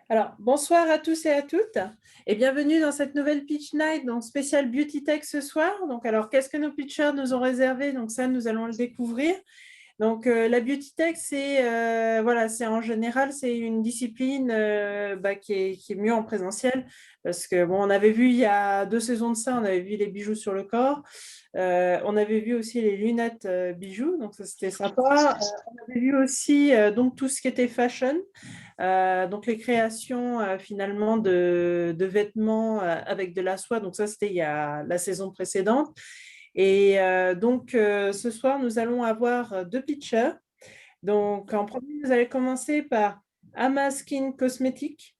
Alors, bonsoir à tous et à toutes et bienvenue dans cette nouvelle Pitch Night, donc spécial Beauty Tech ce soir. Donc, alors, qu'est-ce que nos pitchers nous ont réservé? Donc, ça, nous allons le découvrir. Donc, la beauty tech, c'est en général, c'est une discipline qui est mieux en présentiel parce que, bon, on avait vu il y a 2 saisons de ça, on avait vu les bijoux sur le corps. On avait vu aussi les lunettes bijoux, donc ça, c'était sympa. On avait vu aussi donc tout ce qui était fashion, donc les créations finalement de vêtements avec de la soie. Donc ça, c'était il y a la saison précédente. Et ce soir, nous allons avoir deux pitchers. Donc, en premier, vous allez commencer par Amaskin Cosmetics,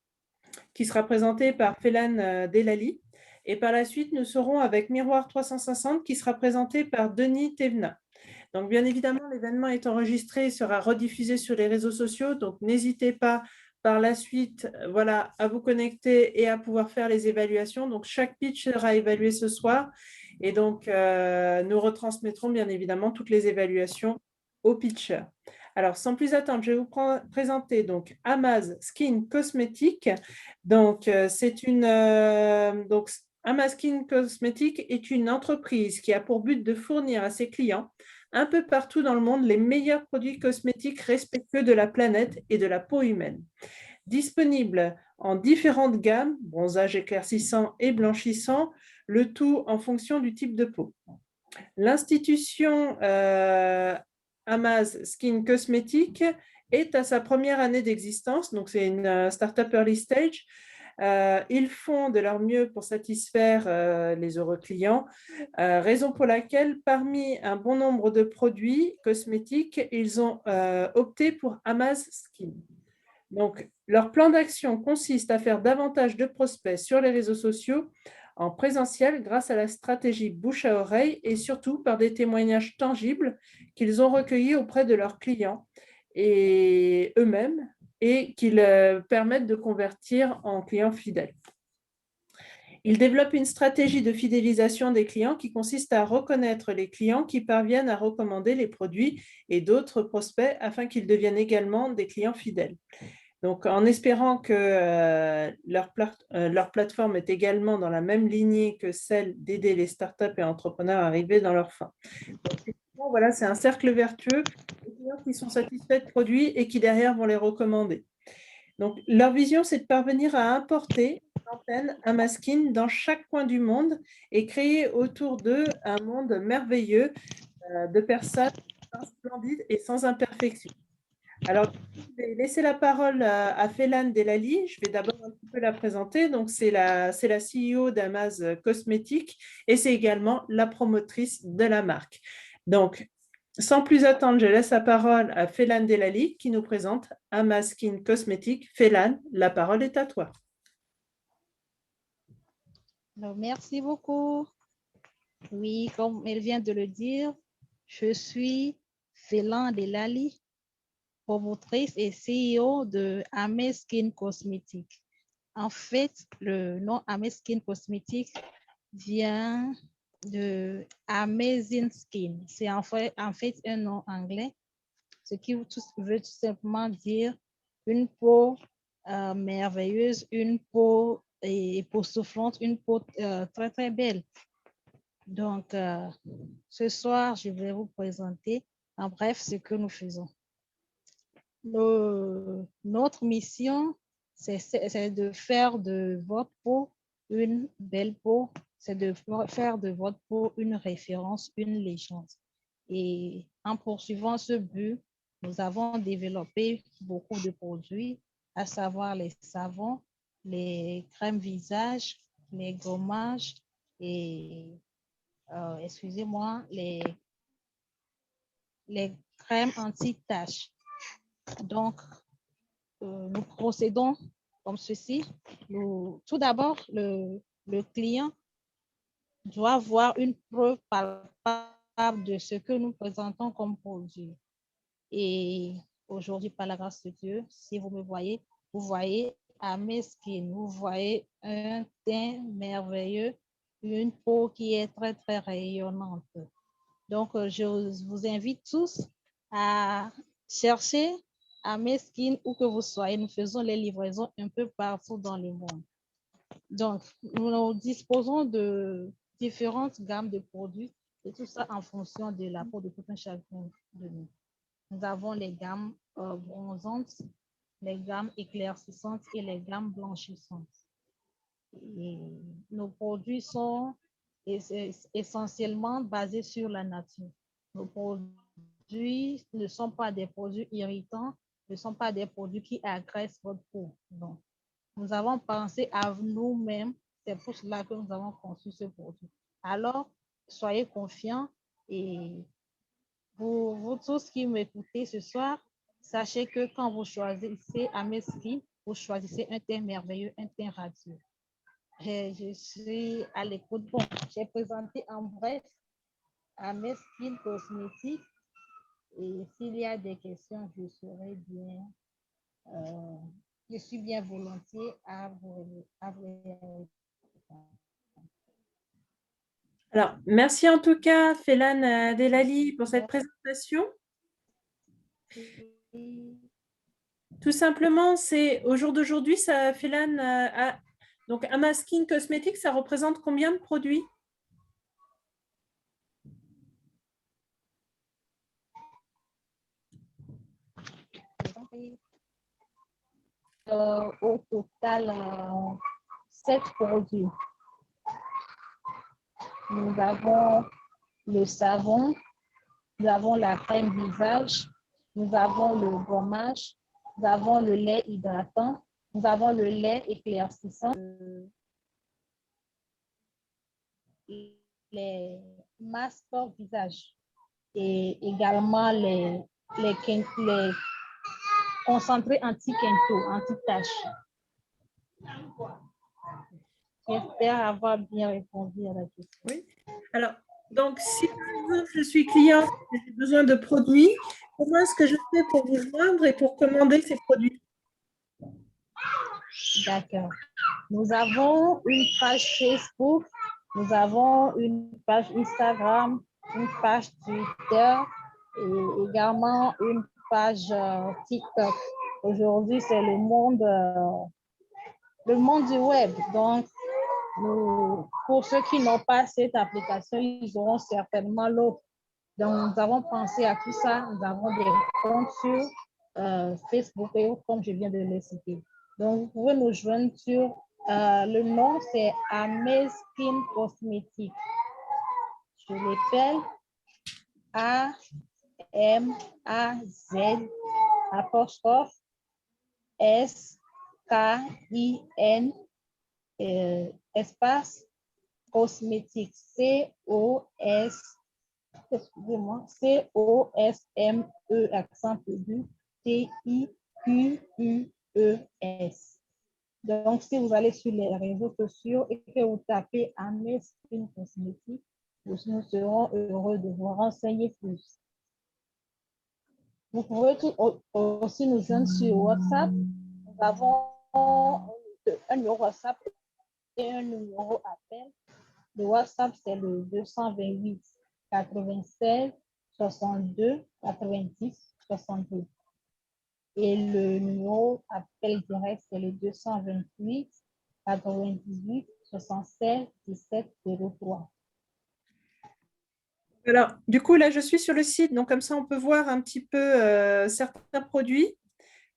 qui sera présenté par Felan Delali. Et par la suite, nous serons avec Miroir 360, qui sera présenté par Denis Tevna. Donc, bien évidemment, l'événement est enregistré et sera rediffusé sur les réseaux sociaux. Donc, n'hésitez pas par la suite voilà, à vous connecter et à pouvoir faire les évaluations. Donc, chaque pitch sera évalué ce soir. Et donc, nous retransmettrons bien évidemment toutes les évaluations aux pitchers. Alors, sans plus attendre, je vais vous présenter donc Amaz Skin Cosmétique. Donc, Amaz Skin Cosmétique est une entreprise qui a pour but de fournir à ses clients un peu partout dans le monde les meilleurs produits cosmétiques respectueux de la planète et de la peau humaine. Disponible en différentes gammes, bronzage éclaircissant et blanchissant, le tout en fonction du type de peau. L'institution Amaz Skin Cosmétique est à sa première année d'existence, donc c'est une start-up early stage. Ils font de leur mieux pour satisfaire les heureux clients, raison pour laquelle, parmi un bon nombre de produits cosmétiques, ils ont opté pour Amaz Skin. Donc, leur plan d'action consiste à faire davantage de prospects sur les réseaux sociaux en présentiel grâce à la stratégie bouche à oreille et surtout par des témoignages tangibles qu'ils ont recueillis auprès de leurs clients et eux-mêmes et qu'ils permettent de convertir en clients fidèles. Ils développent une stratégie de fidélisation des clients qui consiste à reconnaître les clients qui parviennent à recommander les produits et d'autres prospects afin qu'ils deviennent également des clients fidèles. Donc, en espérant que leur plateforme est également dans la même lignée que celle d'aider les startups et entrepreneurs à arriver dans leur fin. Donc, voilà, c'est un cercle vertueux, les clients qui sont satisfaits de produits et qui derrière vont les recommander. Donc, leur vision, c'est de parvenir à importer une antenne, un masking dans chaque coin du monde et créer autour d'eux un monde merveilleux de personnes splendides et sans imperfection. Alors, je vais laisser la parole à Félan Delali. Je vais d'abord un petit peu la présenter. Donc, c'est la CEO d'Amaz Cosmétiques et c'est également la promotrice de la marque. Donc, sans plus attendre, je laisse la parole à Félan Delali qui nous présente Amaz Skin Cosmétiques. Félan, la parole est à toi. Alors, merci beaucoup. Oui, comme elle vient de le dire, je suis Félan Delali, promotrice et CEO de Amé Skin Cosmétiques. En fait, le nom Amé Skin Cosmétiques vient de Amazing Skin. C'est en fait un nom anglais, ce qui veut tout simplement dire une peau merveilleuse, une peau époustouflante, une peau très très belle. Donc, ce soir, je vais vous présenter en bref ce que nous faisons. Notre mission, c'est de faire de votre peau une belle peau, c'est de faire de votre peau une référence, une légende. Et en poursuivant ce but, nous avons développé beaucoup de produits, à savoir les savons, les crèmes visage, les gommages et excusez-moi, les crèmes anti-taches. Donc, nous procédons comme ceci. Tout d'abord, le client doit voir une preuve palpable de ce que nous présentons comme produit. Et aujourd'hui, par la grâce de Dieu, si vous me voyez, vous voyez à mes skins, vous voyez un teint merveilleux, une peau qui est très, très rayonnante. Donc, je vous invite tous à chercher à Meskin, où que vous soyez, nous faisons les livraisons un peu partout dans le monde. Donc, nous disposons de différentes gammes de produits et tout ça en fonction de la peau de tout un chacun de nous. Nous avons les gammes bronzantes, les gammes éclaircissantes et les gammes blanchissantes. Et nos produits sont essentiellement basés sur la nature. Nos produits ne sont pas des produits irritants, ne sont pas des produits qui agressent votre peau. Non. Nous avons pensé à nous-mêmes, c'est pour cela que nous avons conçu ce produit. Alors, soyez confiants et vous tous qui m'écoutez ce soir, sachez que quand vous choisissez Ameskin, vous choisissez un teint merveilleux, un teint radieux. Je suis à l'écoute. Bon, j'ai présenté en bref Ameskin Cosmétique et s'il y a des questions, je serai bien, je suis bien volontiers à vous répondre. Alors, merci en tout cas, Félan Delali, pour cette présentation. Tout simplement, c'est au jour d'aujourd'hui, ça, Félan, donc Amaskin Cosmétiques, ça représente combien de produits? Au total, 7 produits. Nous avons le savon, nous avons la crème visage, nous avons le gommage, nous avons le lait hydratant, nous avons le lait éclaircissant, les masques pour visage et également les concentrés anti-quinto, anti-tache. J'espère avoir bien répondu à la question. Oui. Alors, donc, si par exemple je suis cliente et j'ai besoin de produits, comment est-ce que je fais pour vous joindre et pour commander ces produits? D'accord. Nous avons une page Facebook, nous avons une page Instagram, une page Twitter et également une page TikTok. Aujourd'hui, c'est le monde du web. Donc, pour ceux qui n'ont pas cette application, ils auront certainement l'autre. Donc, nous avons pensé à tout ça. Nous avons des comptes sur Facebook et autres, comme je viens de les citer. Donc, vous pouvez nous joindre sur le nom, c'est Amazkin Cosmétique. Je l'appelle A-M-A-Z apostrophe S-K-I-N espace cosmétique C-O-S excusez-moi, C-O-S-M-E, accent aigu, T-I-Q-U-E-S. Donc, si vous allez sur les réseaux sociaux et que vous tapez Amazkin Cosmétique, nous serons heureux de vous renseigner plus. Vous pouvez aussi nous joindre sur WhatsApp. Nous avons un numéro WhatsApp et un numéro appel. Le WhatsApp, c'est le 228 96 62 90 62. Et le numéro appel direct, c'est le 228 98 76 17 03. Alors, du coup, là, je suis sur le site, donc comme ça, on peut voir un petit peu certains produits.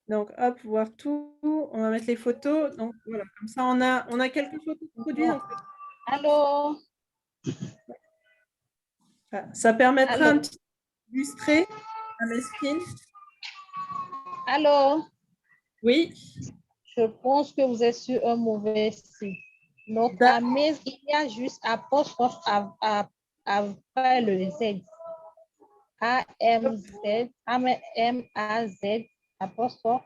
Donc, hop, voir tout. On va mettre les photos. Donc, voilà, comme ça, on a quelques photos de produits. Donc, allô? ça permettra Allô? un petit d'illustrer Amazkin. Allô? Oui. Je pense que vous êtes sur un mauvais site. Donc, Amaz, il y a juste apostrophe après le Z. A-M-Z, M-A-Z, apostrophe.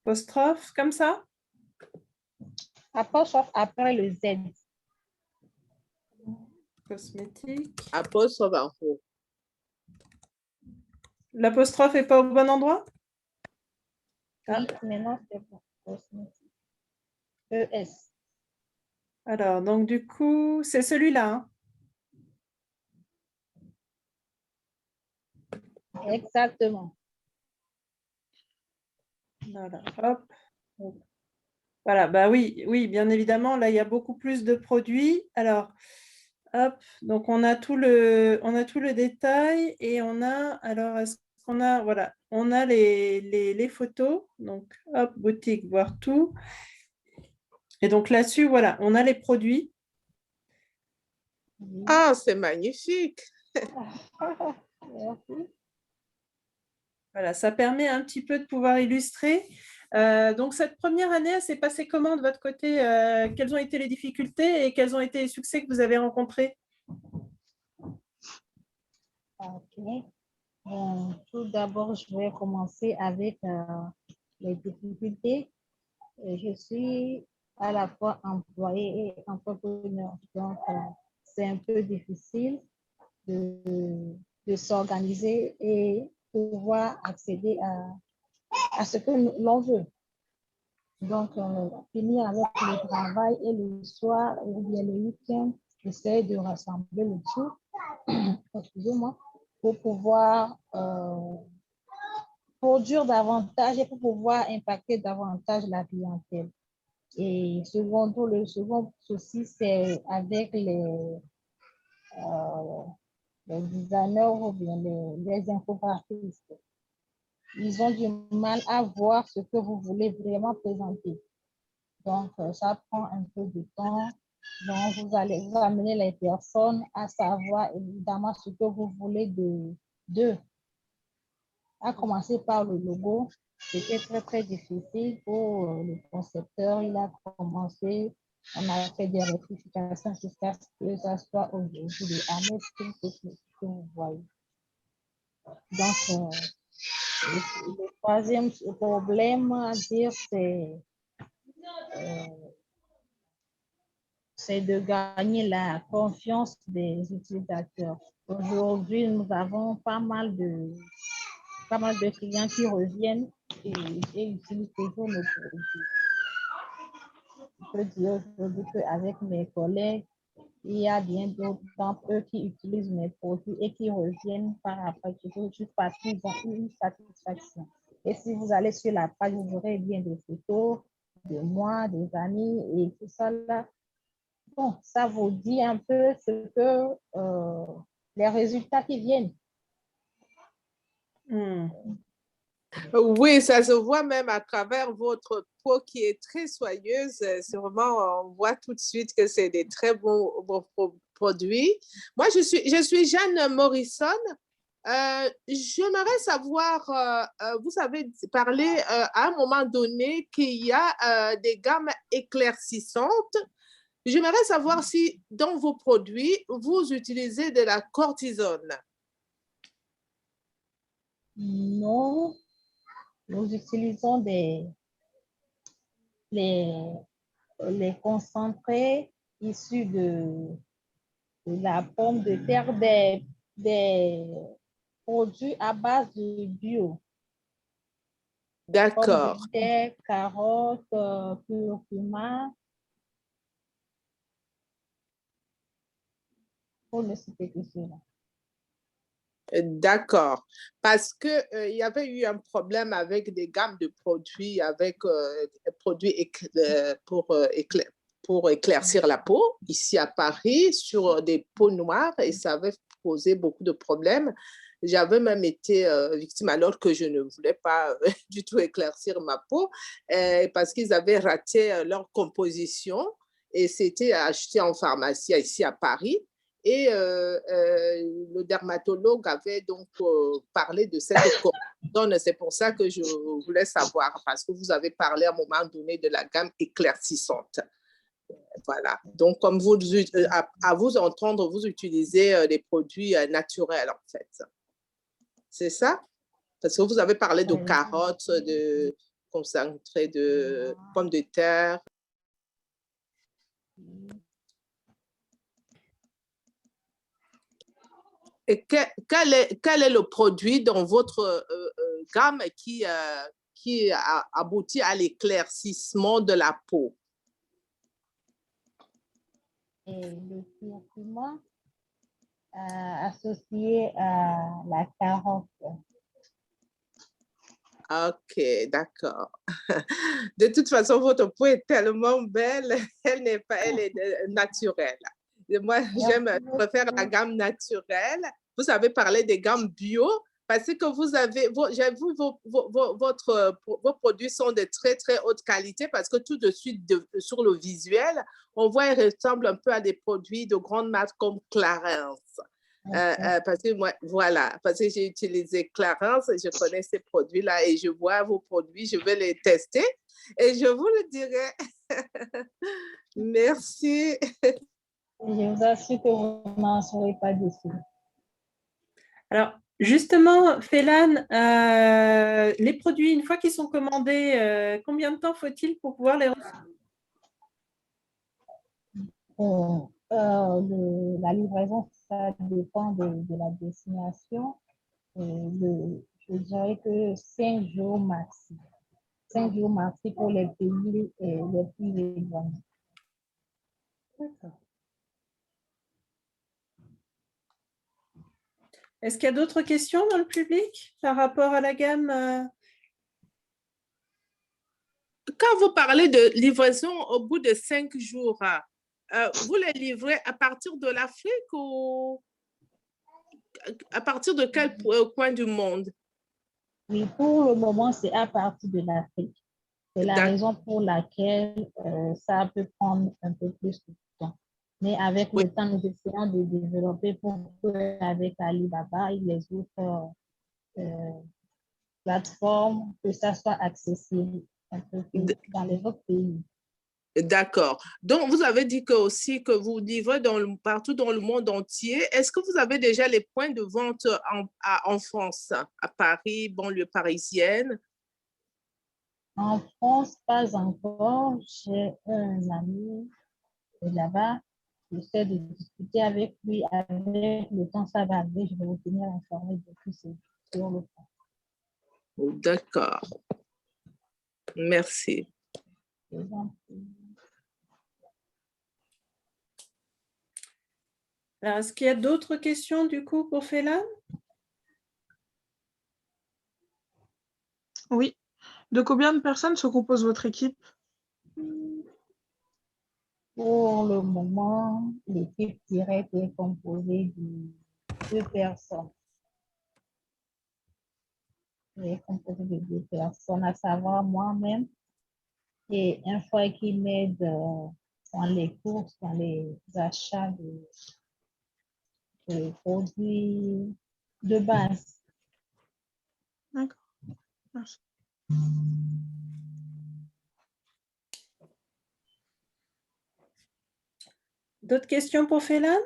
Apostrophe, comme ça? Apostrophe après le Z. Cosmétique. Apostrophe en haut. L'apostrophe n'est pas au bon endroit? Oui, maintenant c'est bon. Cosmétique. E-S. Alors, donc du coup, c'est celui-là. Hein. Exactement. Voilà, hop. Voilà, bah oui, oui, bien évidemment, là, il y a beaucoup plus de produits. Alors, hop, donc on a tout le détail et on a, alors, est-ce qu'on a, voilà, on a les photos. Donc, hop, boutique, voir tout. Et donc là-dessus, voilà, on a les produits. Ah, c'est magnifique. Merci. Voilà, ça permet un petit peu de pouvoir illustrer. Donc, cette première année, elle s'est passée comment de votre côté? Quelles ont été les difficultés et quels ont été les succès que vous avez rencontrés? Ok. Tout d'abord, je vais commencer avec les difficultés. Je suis à la fois employée et entrepreneur. Donc, c'est un peu difficile de s'organiser et pouvoir accéder à ce que l'on veut. Donc, finir avec le travail et le soir ou bien le week-end, j'essaie de rassembler le tout, excusez-moi, pour pouvoir produire davantage et pour pouvoir impacter davantage la clientèle. Et le second souci, c'est avec les designers ou bien les infographistes. Ils ont du mal à voir ce que vous voulez vraiment présenter. Donc, ça prend un peu de temps. Donc, vous allez vous amener les personnes à savoir évidemment ce que vous voulez d'eux. À commencer par le logo, c'était très, très difficile pour le concepteur. Il a commencé, on a fait des rectifications jusqu'à ce que ça soit aujourd'hui le Ahmed que vous voyez. Donc, le troisième problème à dire, c'est de gagner la confiance des utilisateurs. Aujourd'hui, nous avons pas mal de clients qui reviennent et utilisent toujours nos produits. Je peux dire aujourd'hui qu'avec mes collègues, il y a bien d'autres d'entre eux qui utilisent mes produits et qui reviennent par après toujours parce qu'ils ont eu une satisfaction. Et si vous allez sur la page, vous aurez bien des photos de moi, des amis et tout ça là. Bon, ça vous dit un peu ce que les résultats qui viennent. Oui, ça se voit même à travers votre peau qui est très soyeuse. C'est vraiment, on voit tout de suite que c'est des très bons produits. Moi, je suis Jeanne Morrison. J'aimerais savoir, vous avez parlé à un moment donné qu'il y a des gammes éclaircissantes. J'aimerais savoir si dans vos produits, vous utilisez de la cortisone. Non, nous utilisons les concentrés issus de la pomme de terre, des produits à base de bio. Pomme de D'accord. terre, carottes, curcuma, pour ne citer que cela. D'accord. Parce que, il y avait eu un problème avec des gammes de produits, avec des produits pour éclaircir la peau, ici à Paris, sur des peaux noires, et ça avait posé beaucoup de problèmes. J'avais même été victime alors que je ne voulais pas du tout éclaircir ma peau parce qu'ils avaient raté leur composition et c'était acheté en pharmacie ici à Paris. Et le dermatologue avait donc parlé de cette cortisone. C'est pour ça que je voulais savoir, parce que vous avez parlé à un moment donné de la gamme éclaircissante. Voilà. Donc, comme vous, à vous entendre, vous utilisez des produits naturels, en fait. C'est ça? Parce que vous avez parlé de carottes, de concentré de pommes de terre. Et quel est le produit dans votre gamme qui aboutit à l'éclaircissement de la peau? Et le curcuma associé à la carotte. Ok, d'accord. De toute façon, votre peau est tellement belle, elle n'est pas, elle est naturelle. Et moi, j'aime, Merci je préfère la beaucoup. gamme naturelle. Vous avez parlé des gammes bio parce que vous avez, j'ai vu vos produits sont de très, très haute qualité parce que tout de suite, sur le visuel, on voit, ils ressemblent un peu à des produits de grande marque comme Clarins. Ok. Parce que moi, voilà, parce que j'ai utilisé Clarence, je connais ces produits-là et je vois vos produits, je vais les tester et je vous le dirai. Merci. Je vous assure que vous n'en serez pas déçus. Alors, justement, Félan, les produits, une fois qu'ils sont commandés, combien de temps faut-il pour pouvoir les recevoir? La livraison, ça dépend de la destination. Je dirais que 5 jours maxi. 5 jours maxi pour les pays les plus éloignés. D'accord. Est-ce qu'il y a d'autres questions dans le public par rapport à la gamme Quand vous parlez de livraison au bout de 5 jours, vous les livrez à partir de l'Afrique ou à partir de quel coin du monde? Oui, pour le moment, c'est à partir de l'Afrique. C'est la raison pour laquelle ça peut prendre un peu plus de temps. Mais avec Oui, le temps, nous essayons de développer pour que, avec Alibaba et les autres plateformes, que ça soit accessible un peu plus dans les autres pays. d'accord. Donc, vous avez dit que aussi que vous livrez partout dans le monde entier. Est-ce que vous avez déjà les points de vente en France, à Paris, banlieue parisienne? En France, pas encore. J'ai un ami là-bas. J'essaie de discuter avec lui. Avec le temps, ça va arriver. Je vais vous tenir informé de tout ce sur le point. D'accord. Merci. Alors, est-ce qu'il y a d'autres questions du coup pour Félan? Oui. De combien de personnes se compose votre équipe? Pour le moment, l'équipe directe est composée de 2 personnes. Elle est composée de 2 personnes, à savoir moi-même et un frère qui m'aide dans les courses, dans les achats de produits de base. D'accord. Merci. D'autres questions pour Félan?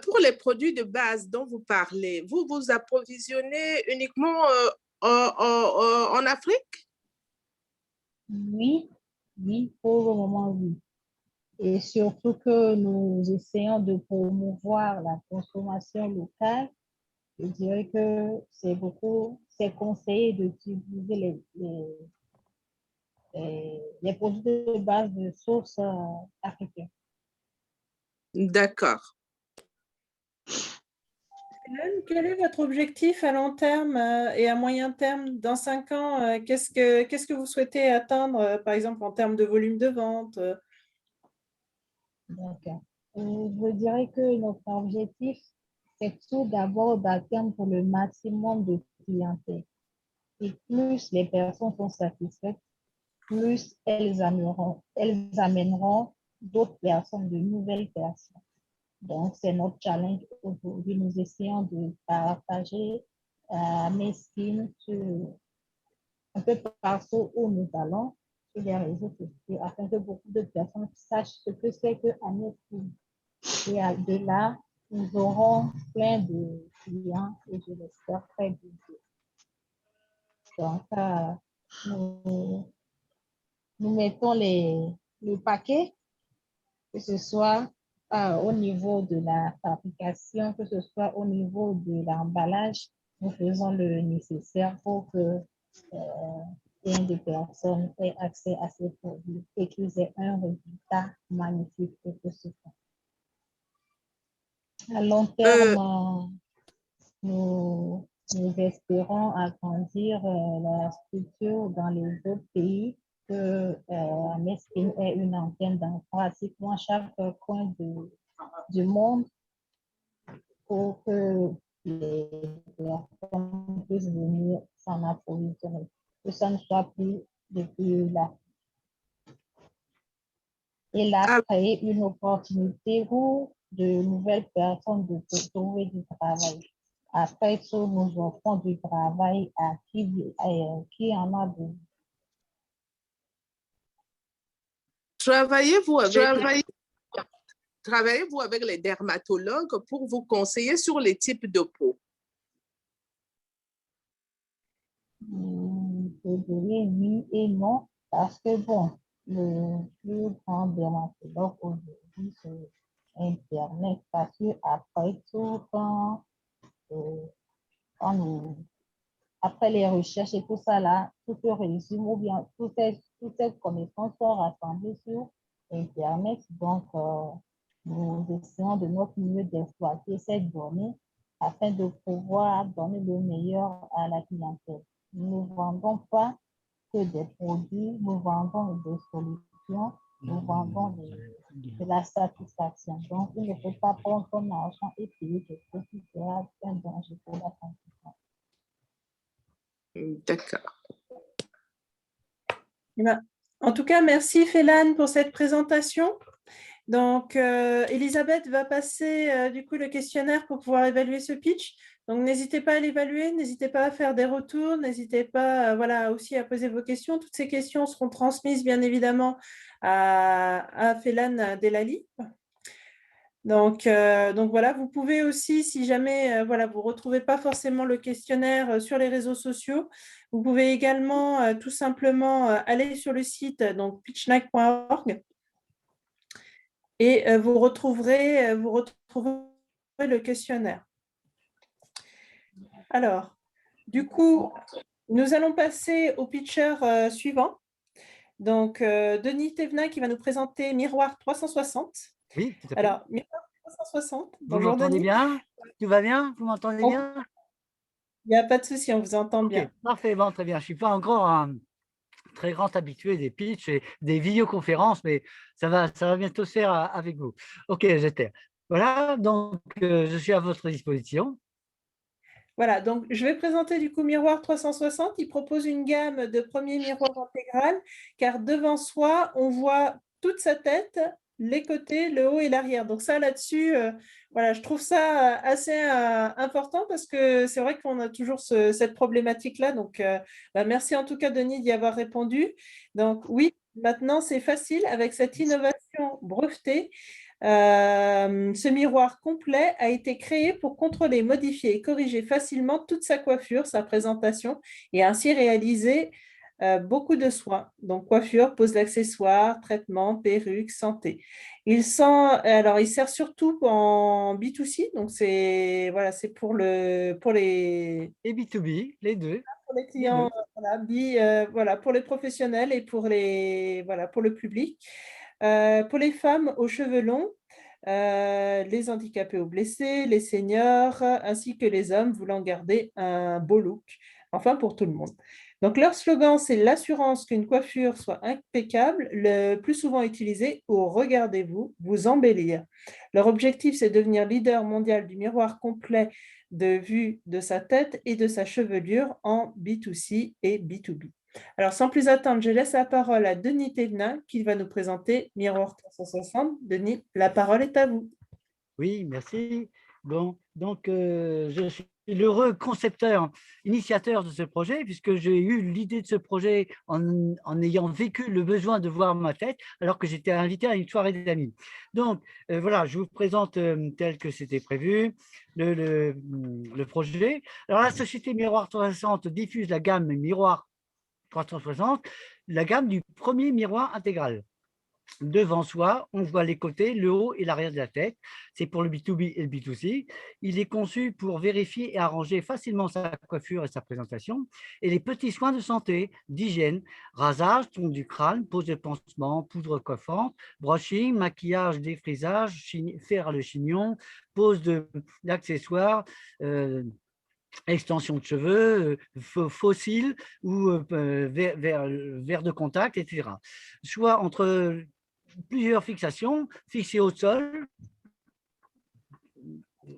Pour les produits de base dont vous parlez, vous vous approvisionnez uniquement en Afrique? Oui, oui, pour le moment, oui. Et surtout que nous essayons de promouvoir la consommation locale. Je dirais que c'est conseillé d'utiliser les produits de base de source africaine. D'accord. Quel est votre objectif à long terme et à moyen terme? Dans 5 ans, qu'est-ce que vous souhaitez atteindre, par exemple, en termes de volume de vente? D'accord. Je dirais que notre objectif, c'est tout d'abord d'atteindre le maximum de clientèle. Et plus les personnes sont satisfaites, plus elles amèneront d'autres personnes, de nouvelles personnes. Donc, c'est notre challenge aujourd'hui. Nous essayons de partager mes skills un peu partout où nous allons, sur les réseaux sociaux, afin que beaucoup de personnes sachent ce que c'est qu'un médecine. Et de là, nous aurons plein de clients et je l'espère très bientôt. Donc, nous mettons le paquet, que ce soit au niveau de la fabrication, que ce soit au niveau de l'emballage, nous faisons le nécessaire pour que plein de personnes aient accès à ces produits et qu'ils aient un résultat magnifique et que ce soit. À long terme, nous Nous espérons agrandir la structure dans les autres pays, que Meskin ait une antenne dans pratiquement chaque coin du monde pour que les personnes puissent venir s'en approvisionner, que ça ne soit plus depuis là. Il a Ah, créé une opportunité pour de nouvelles personnes de trouver du travail. Après tout, nous offrons du travail à qui en a besoin. travaillez-vous avec, travaillez-vous avec les dermatologues pour vous conseiller sur les types de peau? Je dirais oui et non, parce que bon, le plus grand dermatologue aujourd'hui, c'est Internet, parce que après tout, quand nous après les recherches et tout ça là, tout se résume ou bien toutes ces connaissances sont rassemblées sur Internet. Donc, nous essayons de notre mieux d'exploiter ces données afin de pouvoir donner le meilleur à la clientèle. Nous ne vendons pas que des produits, nous vendons des solutions, nous vendons de la satisfaction. Donc, il ne faut pas prendre son argent et payer quelque chose qui sera un danger pour la santé. D'accord. En tout cas, merci Félan pour cette présentation. Donc, Elisabeth va passer du coup le questionnaire pour pouvoir évaluer ce pitch. Donc, n'hésitez pas à l'évaluer, n'hésitez pas à faire des retours, n'hésitez pas voilà, aussi à poser vos questions. Toutes ces questions seront transmises bien évidemment à Félan Delali. Donc voilà, vous pouvez aussi, si jamais voilà, vous ne retrouvez pas forcément le questionnaire sur les réseaux sociaux, vous pouvez également tout simplement aller sur le site donc pitchnight.org et vous retrouverez le questionnaire. Alors, du coup, nous allons passer au pitcher suivant. Donc, Denis Thévenin qui va nous présenter Miroir 360. Oui, tout à fait. Alors, Miroir 360, Vous bonjour m'entendez Denis. bien? Tout va bien? Vous m'entendez bien? Il n'y a pas de souci, on vous entend Ok, bien. parfait, bon, très bien. Je ne suis pas encore un très grand habitué des pitchs et des vidéoconférences, mais ça va bientôt se faire avec vous. Ok, j'étais. Voilà, donc je suis à votre disposition. Voilà, donc je vais présenter du coup Miroir 360. Il propose une gamme de premiers miroirs intégral, car devant soi, on voit toute sa tête, les côtés, le haut et l'arrière. Donc ça, là-dessus, voilà, je trouve ça assez important parce que c'est vrai qu'on a toujours cette problématique-là. Donc, merci en tout cas, Denis, d'y avoir répondu. Donc oui, maintenant, c'est facile avec cette innovation brevetée. Ce miroir complet a été créé pour contrôler, modifier et corriger facilement toute sa coiffure, sa présentation et ainsi réaliser beaucoup de soins. Donc coiffure, pose d'accessoires, traitement, perruque, santé. Il sert surtout en B2C, donc c'est voilà, c'est pour les Et B2B, les deux. clients, voilà, pour les professionnels et pour le public. Pour les femmes aux cheveux longs, les handicapés ou blessés, les seniors, ainsi que les hommes voulant garder un beau look, enfin pour tout le monde. Donc leur slogan, c'est l'assurance qu'une coiffure soit impeccable, le plus souvent utilisé au regardez-vous, vous embellir. Leur objectif, c'est de devenir leader mondial du miroir complet de vue de sa tête et de sa chevelure en B2C et B2B. Alors, sans plus attendre, je laisse la parole à Denis Thévenin qui va nous présenter Miroir 360. Denis, la parole est à vous. Oui, merci. Bon, donc je suis l'heureux concepteur, initiateur de ce projet, puisque j'ai eu l'idée de ce projet en ayant vécu le besoin de voir ma tête, alors que j'étais invité à une soirée d'amis. Donc, voilà, je vous présente tel que c'était prévu le projet. Alors, la société Miroir 360 diffuse la gamme Miroir 360, la gamme du premier miroir intégral. Devant soi, on voit les côtés, le haut et l'arrière de la tête. C'est pour le B2B et le B2C. Il est conçu pour vérifier et arranger facilement sa coiffure et sa présentation. Et les petits soins de santé, d'hygiène, rasage, ton du crâne, pose de pansement, poudre coiffante, brushing, maquillage, défrisage, faire le chignon, pose d'accessoires, extension de cheveux, fossiles ou verre de contact, etc. Soit entre plusieurs fixations fixées au sol,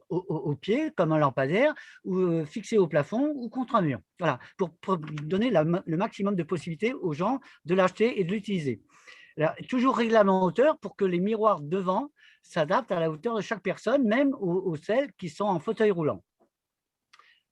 au pied, comme un lampadaire, ou fixées au plafond ou contre un mur. Voilà, pour donner le maximum de possibilités aux gens de l'acheter et de l'utiliser. Toujours règlement en hauteur pour que les miroirs devant s'adaptent à la hauteur de chaque personne, même aux celles qui sont en fauteuil roulant.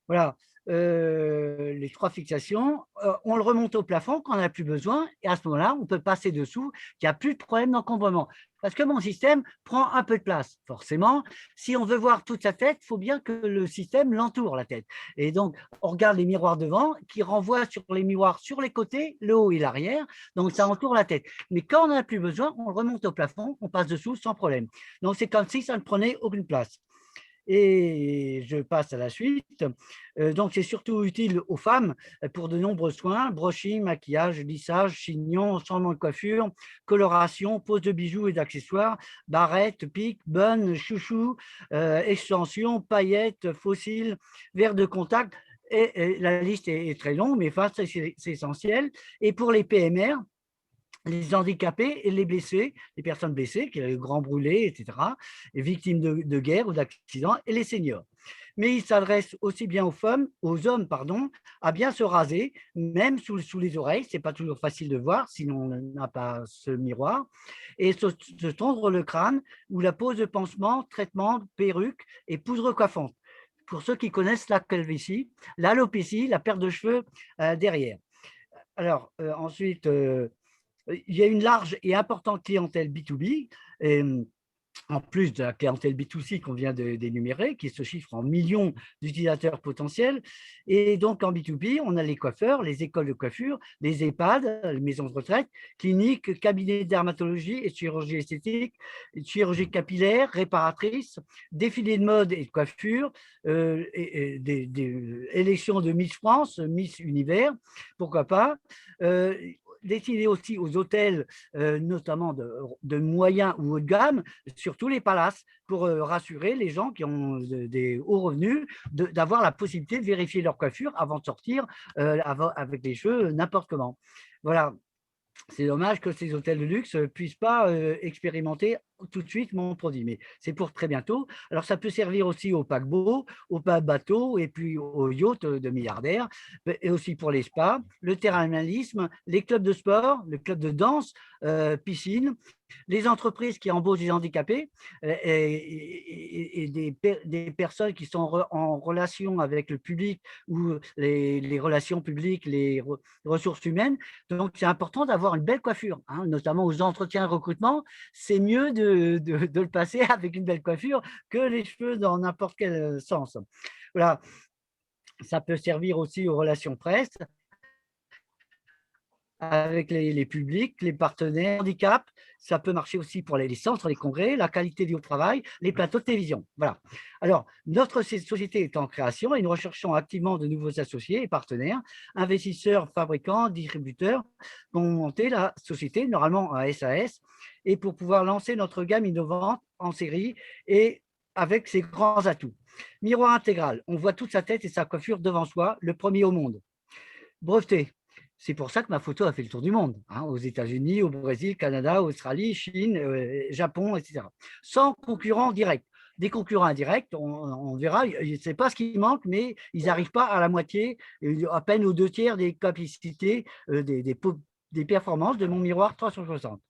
Voilà, les 3 fixations. On le remonte au plafond quand on n'a plus besoin et à ce moment-là, on peut passer dessous, il n'y a plus de problème d'encombrement. Parce que mon système prend un peu de place. Forcément, si on veut voir toute sa tête, il faut bien que le système l'entoure, la tête. Et donc, on regarde les miroirs devant qui renvoient sur les miroirs sur les côtés, le haut et l'arrière. Donc, ça entoure la tête. Mais quand on n'a plus besoin, on remonte au plafond, on passe dessous sans problème. Donc, c'est comme si ça ne prenait aucune place. Et je passe à la suite. Donc, c'est surtout utile aux femmes pour de nombreux soins, brushing, maquillage, lissage, chignon, changement de coiffure, coloration, pose de bijoux et d'accessoires, barrettes, pics, bun, chouchou, extensions, paillettes, fossiles, verres de contact. Et la liste est très longue, mais enfin, c'est essentiel. Et pour les PMR, les handicapés et les blessés, les personnes blessées, qui ont grands brûlés, etc., les victimes de guerre ou d'accidents, et les seniors. Mais il s'adresse aussi bien aux hommes, à bien se raser, même sous les oreilles. Ce n'est pas toujours facile de voir, sinon on n'a pas ce miroir. Et se tondre le crâne, ou la pose de pansement, traitement, perruque et poudre coiffante. Pour ceux qui connaissent la calvitie, l'alopécie, la perte de cheveux derrière. Alors, ensuite, il y a une large et importante clientèle B2B, en plus de la clientèle B2C qu'on vient d'énumérer, qui se chiffre en millions d'utilisateurs potentiels. Et donc, en B2B, on a les coiffeurs, les écoles de coiffure, les EHPAD, les maisons de retraite, cliniques, cabinets de dermatologie et de chirurgie esthétique, chirurgie capillaire, réparatrice, défilés de mode et de coiffure, des élections de Miss France, Miss Univers, pourquoi pas, destiné aussi aux hôtels, notamment de moyens ou haut de gamme, sur tous les palaces, pour rassurer les gens qui ont des hauts revenus d'avoir la possibilité de vérifier leur coiffure avant de sortir avec les cheveux n'importe comment. Voilà. C'est dommage que ces hôtels de luxe ne puissent pas expérimenter tout de suite mon produit, mais c'est pour très bientôt. Alors, ça peut servir aussi aux paquebots, aux bateaux et puis aux yachts de milliardaires, et aussi pour les spas, le thermalisme, les clubs de sport, le club de danse, piscine, les entreprises qui embauchent des handicapés et des personnes qui sont en relation avec le public ou les relations publiques, les ressources humaines. Donc, c'est important d'avoir une belle coiffure, hein, notamment aux entretiens de recrutement. C'est mieux de le passer avec une belle coiffure que les cheveux dans n'importe quel sens. Voilà. Ça peut servir aussi aux relations presse avec les publics, les partenaires, handicap. Ça peut marcher aussi pour les centres, les congrès, la qualité du travail, les plateaux de télévision. Voilà. Alors, notre société est en création et nous recherchons activement de nouveaux associés et partenaires, investisseurs, fabricants, distributeurs, pour monter la société, normalement un SAS, et pour pouvoir lancer notre gamme innovante en série et avec ses grands atouts. Miroir intégral, on voit toute sa tête et sa coiffure devant soi, le premier au monde. Breveté. C'est pour ça que ma photo a fait le tour du monde, hein, aux États-Unis, au Brésil, Canada, Australie, Chine, Japon, etc. Sans concurrent direct. Des concurrents indirects, on verra, ce n'est pas ce qui manque, mais ils n'arrivent pas à la moitié, à peine aux 2/3 des capacités, des performances de mon miroir 360.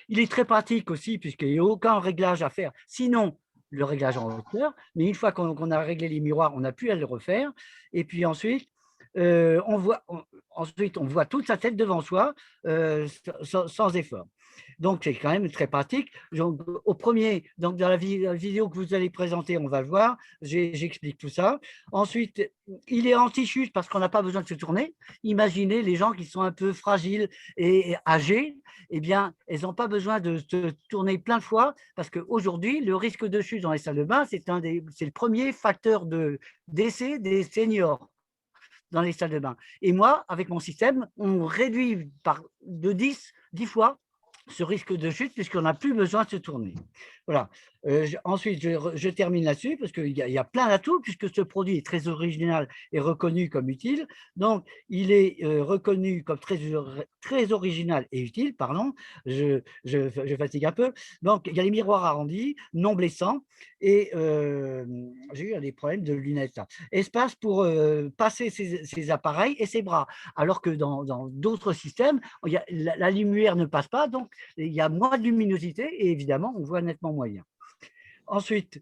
Il est très pratique aussi, puisqu'il n'y a aucun réglage à faire. Sinon, le réglage en hauteur, mais une fois qu'on a réglé les miroirs, on n'a plus à le refaire. Et puis ensuite, on voit toute sa tête devant soi sans effort. Donc, c'est quand même très pratique. Donc, dans la vidéo que vous allez présenter, on va le voir. J'explique tout ça. Ensuite, il est anti-chute parce qu'on n'a pas besoin de se tourner. Imaginez les gens qui sont un peu fragiles et âgés. Eh bien, elles n'ont pas besoin de se tourner plein de fois parce qu'aujourd'hui, le risque de chute dans les salles de bain, c'est le premier facteur de décès des seniors dans les salles de bain. Et moi, avec mon système, on réduit de 10 fois ce risque de chute puisqu'on n'a plus besoin de se tourner. Voilà. Ensuite, je termine là-dessus parce qu'il y a plein d'atouts puisque ce produit est très original et reconnu comme utile. Donc, il est reconnu comme très original et utile, pardon, je fatigue un peu. Donc, il y a les miroirs arrondis, non blessants et j'ai eu des problèmes de lunettes. Là. Espace pour passer ses appareils et ses bras. Alors que dans d'autres systèmes, la lumière ne passe pas, donc il y a moins de luminosité et évidemment, on voit nettement moins bien. Ensuite,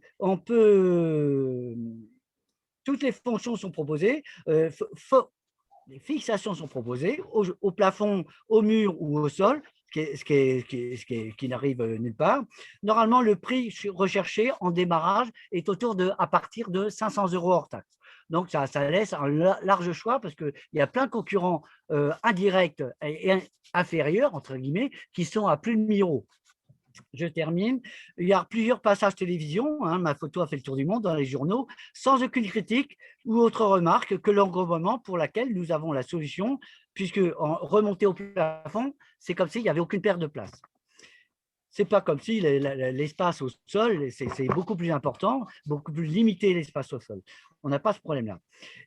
toutes les fonctions sont proposées, les fixations sont proposées au plafond, au mur ou au sol, qui n'arrive nulle part. Normalement, le prix recherché en démarrage est à partir de 500 € hors taxe. Donc, ça laisse un large choix parce qu'il y a plein de concurrents indirects et inférieurs, entre guillemets, qui sont à plus de 1 000 €. Je termine. Il y a plusieurs passages télévision. Ma photo a fait le tour du monde dans les journaux, sans aucune critique ou autre remarque que l'encombrement pour laquelle nous avons la solution, puisque en remonter au plafond, c'est comme s'il n'y avait aucune perte de place. C'est pas comme si l'espace au sol, c'est beaucoup plus important, beaucoup plus limité l'espace au sol. On n'a pas ce problème-là.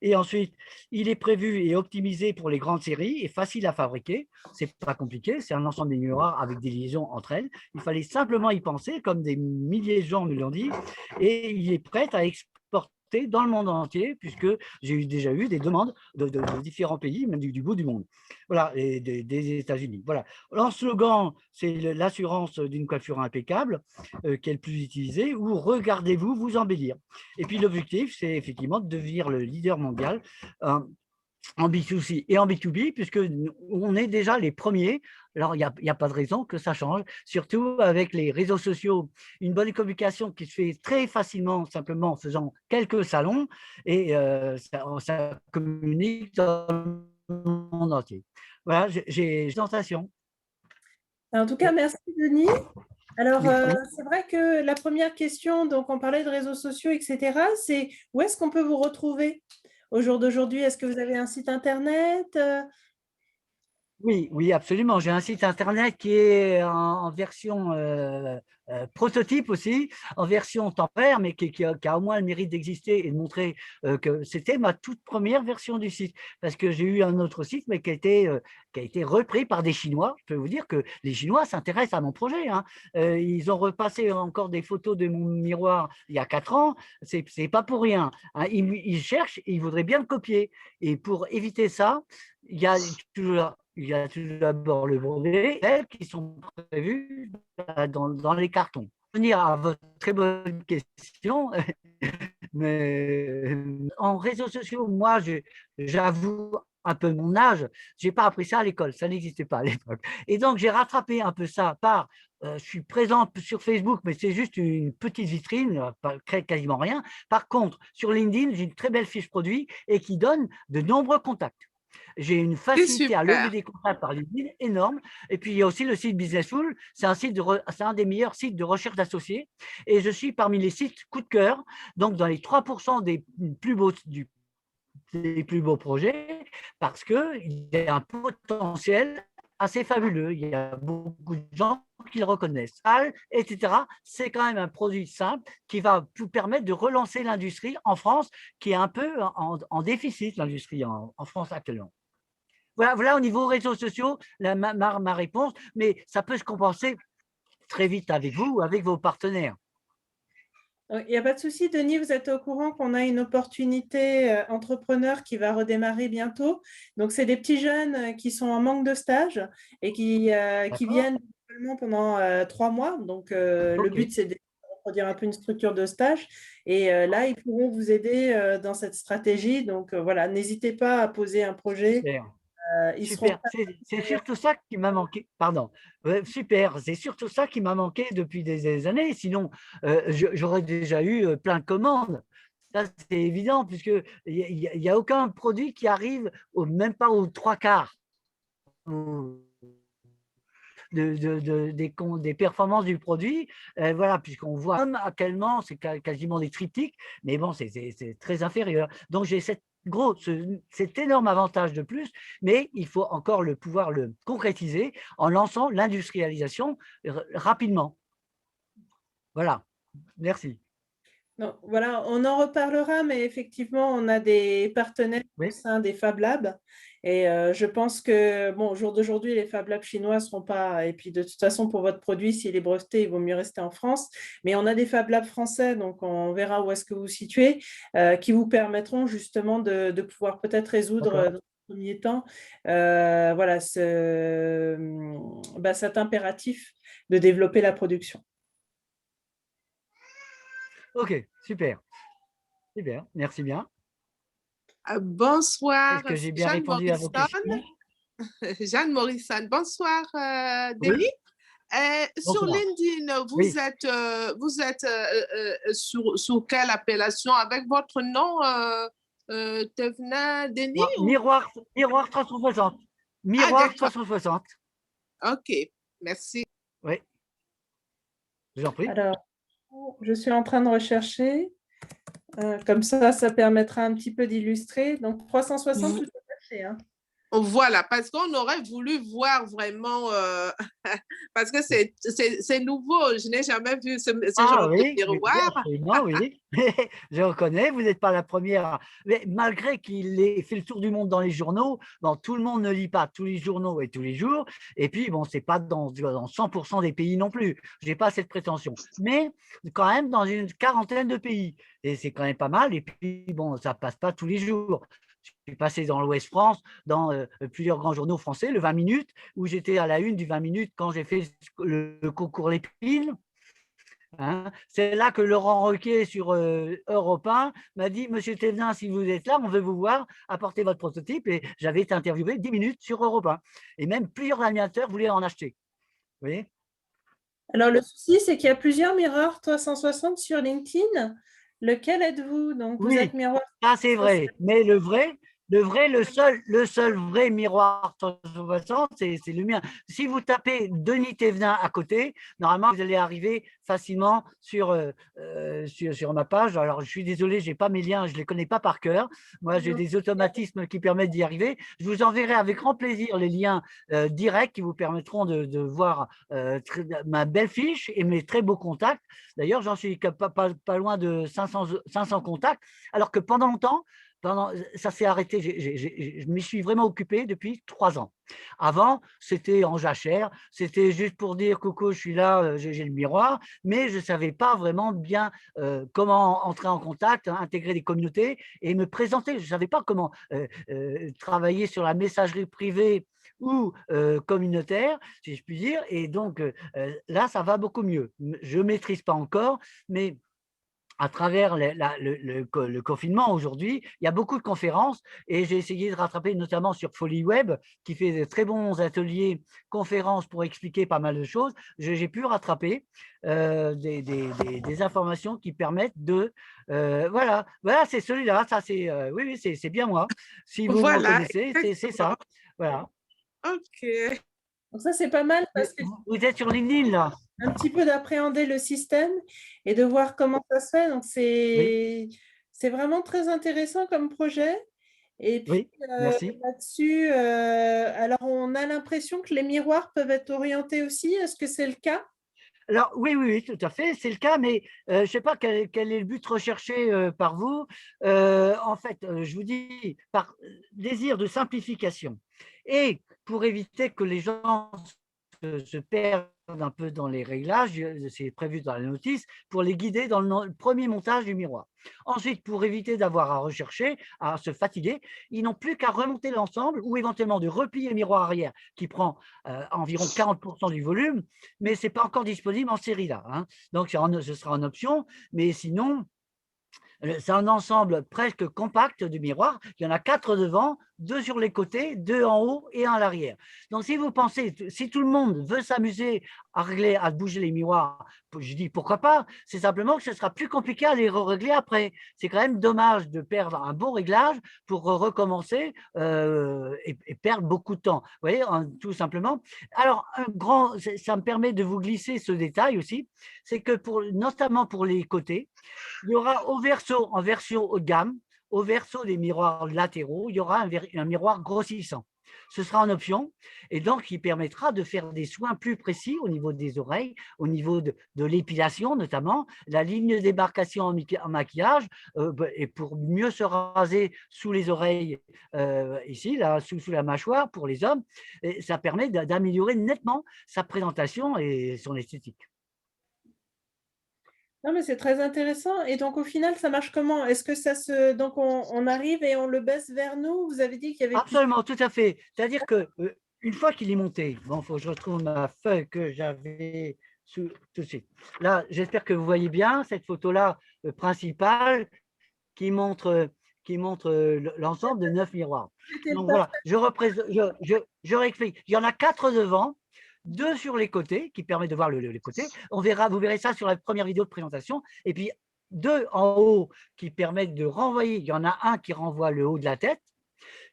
Et ensuite, il est prévu et optimisé pour les grandes séries et facile à fabriquer. C'est pas compliqué, c'est un ensemble de miroirs avec des liaisons entre elles. Il fallait simplement y penser, comme des milliers de gens me l'ont dit, et il est prêt à exporter dans le monde entier, puisque j'ai déjà eu des demandes de différents pays, même du bout du monde. Voilà, et des États-Unis. Voilà. En slogan, c'est l'assurance d'une coiffure impeccable, qui est le plus utilisé, ou regardez-vous vous embellir. Et puis l'objectif, c'est effectivement de devenir le leader mondial en B2C et en B2B, puisqu'on est déjà les premiers. Alors, il n'y a pas de raison que ça change, surtout avec les réseaux sociaux, une bonne communication qui se fait très facilement, simplement en faisant quelques salons, et ça communique dans le monde entier. Voilà, j'ai une tentation. En tout cas, merci Denis. Alors, c'est vrai que la première question, donc on parlait de réseaux sociaux, etc., c'est où est-ce qu'on peut vous retrouver au jour d'aujourd'hui? Est-ce que vous avez un site internet? Oui, absolument. J'ai un site internet qui est en version prototype aussi, en version temporaire, mais qui a au moins le mérite d'exister et de montrer que c'était ma toute première version du site. Parce que j'ai eu un autre site, mais qui a été repris par des Chinois. Je peux vous dire que les Chinois s'intéressent à mon projet. Ils ont repassé encore des photos de mon miroir il y a 4 ans. C'est pas pour rien. Ils cherchent et ils voudraient bien le copier. Et pour éviter ça, il y a tout d'abord le brevet qui sont prévus dans les cartons. Pour revenir à votre très bonne question, mais en réseaux sociaux, moi, j'avoue un peu mon âge, je n'ai pas appris ça à l'école, ça n'existait pas à l'époque. Et donc, j'ai rattrapé un peu ça par, je suis présent sur Facebook, mais c'est juste une petite vitrine, quasiment rien. Par contre, sur LinkedIn, j'ai une très belle fiche produit et qui donne de nombreux contacts. J'ai une facilité à lever des contacts par LinkedIn énorme. Et puis, il y a aussi le site Businessful. C'est un des meilleurs sites de recherche d'associés. Et je suis parmi les sites coup de cœur, donc dans les 3% des plus beaux projets, parce qu'il y a un potentiel assez fabuleux. Il y a beaucoup de gens qui le reconnaissent, etc. C'est quand même un produit simple qui va vous permettre de relancer l'industrie en France, qui est un peu en déficit, l'industrie en France actuellement. Voilà au niveau réseaux sociaux, ma réponse, mais ça peut se compenser très vite avec vous ou avec vos partenaires. Il n'y a pas de souci, Denis, vous êtes au courant qu'on a une opportunité entrepreneur qui va redémarrer bientôt. Donc, c'est des petits jeunes qui sont en manque de stage et qui viennent seulement pendant 3 mois. Donc, le but, c'est de produire un peu une structure de stage. Et là, ils pourront vous aider dans cette stratégie. Donc, voilà, n'hésitez pas à poser un projet. Super, c'est surtout ça qui m'a manqué. Pardon. Super, c'est surtout ça qui m'a manqué depuis des années. Sinon, j'aurais déjà eu plein de commandes. Ça, c'est évident, puisqu'il n'y a aucun produit qui arrive même pas aux 3/4 des performances du produit. Voilà, puisqu'on voit actuellement, c'est quasiment des triptyques, mais bon, c'est très inférieur. Donc, j'ai cet énorme avantage de plus, mais il faut encore pouvoir le concrétiser en lançant l'industrialisation rapidement. Voilà. Merci. Donc, voilà, on en reparlera, mais effectivement, on a des partenaires au Oui. sein des Fab Labs. Et je pense que, bon, au jour d'aujourd'hui, les Fab Labs chinois ne seront pas. Et puis, de toute façon, pour votre produit, s'il est breveté, il vaut mieux rester en France. Mais on a des Fab Labs français, donc on verra où est-ce que vous vous situez, qui vous permettront justement de pouvoir peut-être résoudre D'accord. dans un premier temps voilà, cet impératif de développer la production. Ok, super. Super, merci bien. Bonsoir, Est-ce que j'ai bien Jeanne répondu à vos Morrison. questions? Jeanne Morrison, bonsoir, Oui, Denis. Sur bonsoir. LinkedIn, Oui. vous êtes sur quelle appellation avec votre nom, Tevna Denis ou... Miroir 360. Ah, Miroir d'accord. 360. OK, merci. Oui, je vous en prie. Alors, je suis en train de rechercher. Comme ça permettra un petit peu d'illustrer. Donc, 360 tout attaché. Hein. Voilà, parce qu'on aurait voulu voir vraiment, parce que c'est nouveau, je n'ai jamais vu ce Ah genre de oui, oui, miroir. absolument, oui. Je reconnais, vous n'êtes pas la première. Mais malgré qu'il ait fait le tour du monde dans les journaux, bon, tout le monde ne lit pas tous les journaux et tous les jours. Et puis, bon, ce n'est pas dans 100% des pays non plus. Je n'ai pas cette prétention. Mais quand même dans une quarantaine de pays. Et c'est quand même pas mal. Et puis, bon, ça ne passe pas tous les jours. Je suis passé dans l'Ouest France, dans plusieurs grands journaux français, le 20 minutes, où j'étais à la une du 20 minutes quand j'ai fait le concours Lépine. Hein. C'est là que Laurent Ruquier sur Europe 1 m'a dit « Monsieur Thévenin, si vous êtes là, on veut vous voir, apportez votre prototype ». Et j'avais été interviewé 10 minutes sur Europe 1. Et même plusieurs animateurs voulaient en acheter. Vous voyez? Alors, le souci, c'est qu'il y a plusieurs miroirs 360 sur LinkedIn. Lequel êtes-vous? Donc, vous êtes Oui, miroir ça c'est 360. vrai. Mais le seul vrai miroir 360, c'est le mien. Si vous tapez Denis Thévenin à côté, normalement, vous allez arriver facilement sur ma page. Alors, je suis désolé, je n'ai pas mes liens, je ne les connais pas par cœur. Moi, j'ai des automatismes qui permettent d'y arriver. Je vous enverrai avec grand plaisir les liens directs qui vous permettront de voir ma belle fiche et mes très beaux contacts. D'ailleurs, j'en suis pas loin de 500 contacts, alors que pendant longtemps, ça s'est arrêté. Je m'y suis vraiment occupé depuis 3 ans. Avant, c'était en jachère, c'était juste pour dire coucou, je suis là, j'ai le miroir, mais je ne savais pas vraiment bien comment entrer en contact, hein, intégrer des communautés et me présenter. Je ne savais pas comment travailler sur la messagerie privée ou communautaire, si je puis dire. Et donc, là, ça va beaucoup mieux. Je ne maîtrise pas encore, mais à travers le confinement aujourd'hui, il y a beaucoup de conférences et j'ai essayé de rattraper notamment sur Folie Web qui fait de très bons ateliers, conférences pour expliquer pas mal de choses. J'ai pu rattraper des informations qui permettent de… voilà, c'est celui-là, ça c'est… oui, c'est bien moi. Si vous me Voilà, reconnaissez, c'est ça. exactement. Voilà. OK. Donc, ça, c'est pas mal parce que Vous êtes sur LinkedIn là? un petit peu d'appréhender le système et de voir comment ça se fait. Donc, Oui, c'est vraiment très intéressant comme projet. Et puis, oui, merci. là-dessus, alors, on a l'impression que les miroirs peuvent être orientés aussi. Est-ce que c'est le cas? Alors, oui, oui, oui, tout à fait, c'est le cas, mais je ne sais pas quel est le but recherché par vous. En fait, je vous dis, par désir de simplification et pour éviter que les gens se perdent un peu dans les réglages, c'est prévu dans la notice, pour les guider dans le premier montage du miroir. Ensuite, pour éviter d'avoir à rechercher, à se fatiguer, ils n'ont plus qu'à remonter l'ensemble ou éventuellement de replier le miroir arrière qui prend environ 40% du volume, mais ce n'est pas encore disponible en série là. Hein. Donc, ce sera en option, mais sinon, c'est un ensemble presque compact du miroir. Il y en a 4 devant, 2 sur les côtés, 2 en haut et 1 à l'arrière. Donc, si vous pensez, si tout le monde veut s'amuser à régler, à bouger les miroirs, je dis pourquoi pas. C'est simplement que ce sera plus compliqué à les régler après. C'est quand même dommage de perdre un bon réglage pour recommencer et perdre beaucoup de temps. Vous voyez, tout simplement. Alors, ça me permet de vous glisser ce détail aussi, c'est que notamment pour les côtés, il y aura en version haut de gamme, au verso des miroirs latéraux, il y aura un miroir grossissant. Ce sera en option et donc il permettra de faire des soins plus précis au niveau des oreilles, au niveau de l'épilation notamment, la ligne de démarcation en maquillage et pour mieux se raser sous les oreilles ici, là, sous la mâchoire pour les hommes, et ça permet d'améliorer nettement sa présentation et son esthétique. Non, mais c'est très intéressant. Et donc, au final, ça marche comment? Est-ce que ça se… Donc, on arrive et on le baisse vers nous? Vous avez dit qu'il y avait plus… Absolument, tout à fait. C'est-à-dire que une fois qu'il est monté, bon, il faut que je retrouve ma feuille que j'avais tout de suite. Là, j'espère que vous voyez bien cette photo-là principale qui montre l'ensemble de 9 miroirs. Donc voilà, je réexplique. Il y en a 4 devant, 2 sur les côtés qui permettent de voir les côtés. Vous verrez ça sur la première vidéo de présentation. Et puis 2 en haut qui permettent de renvoyer. Il y en a un qui renvoie le haut de la tête.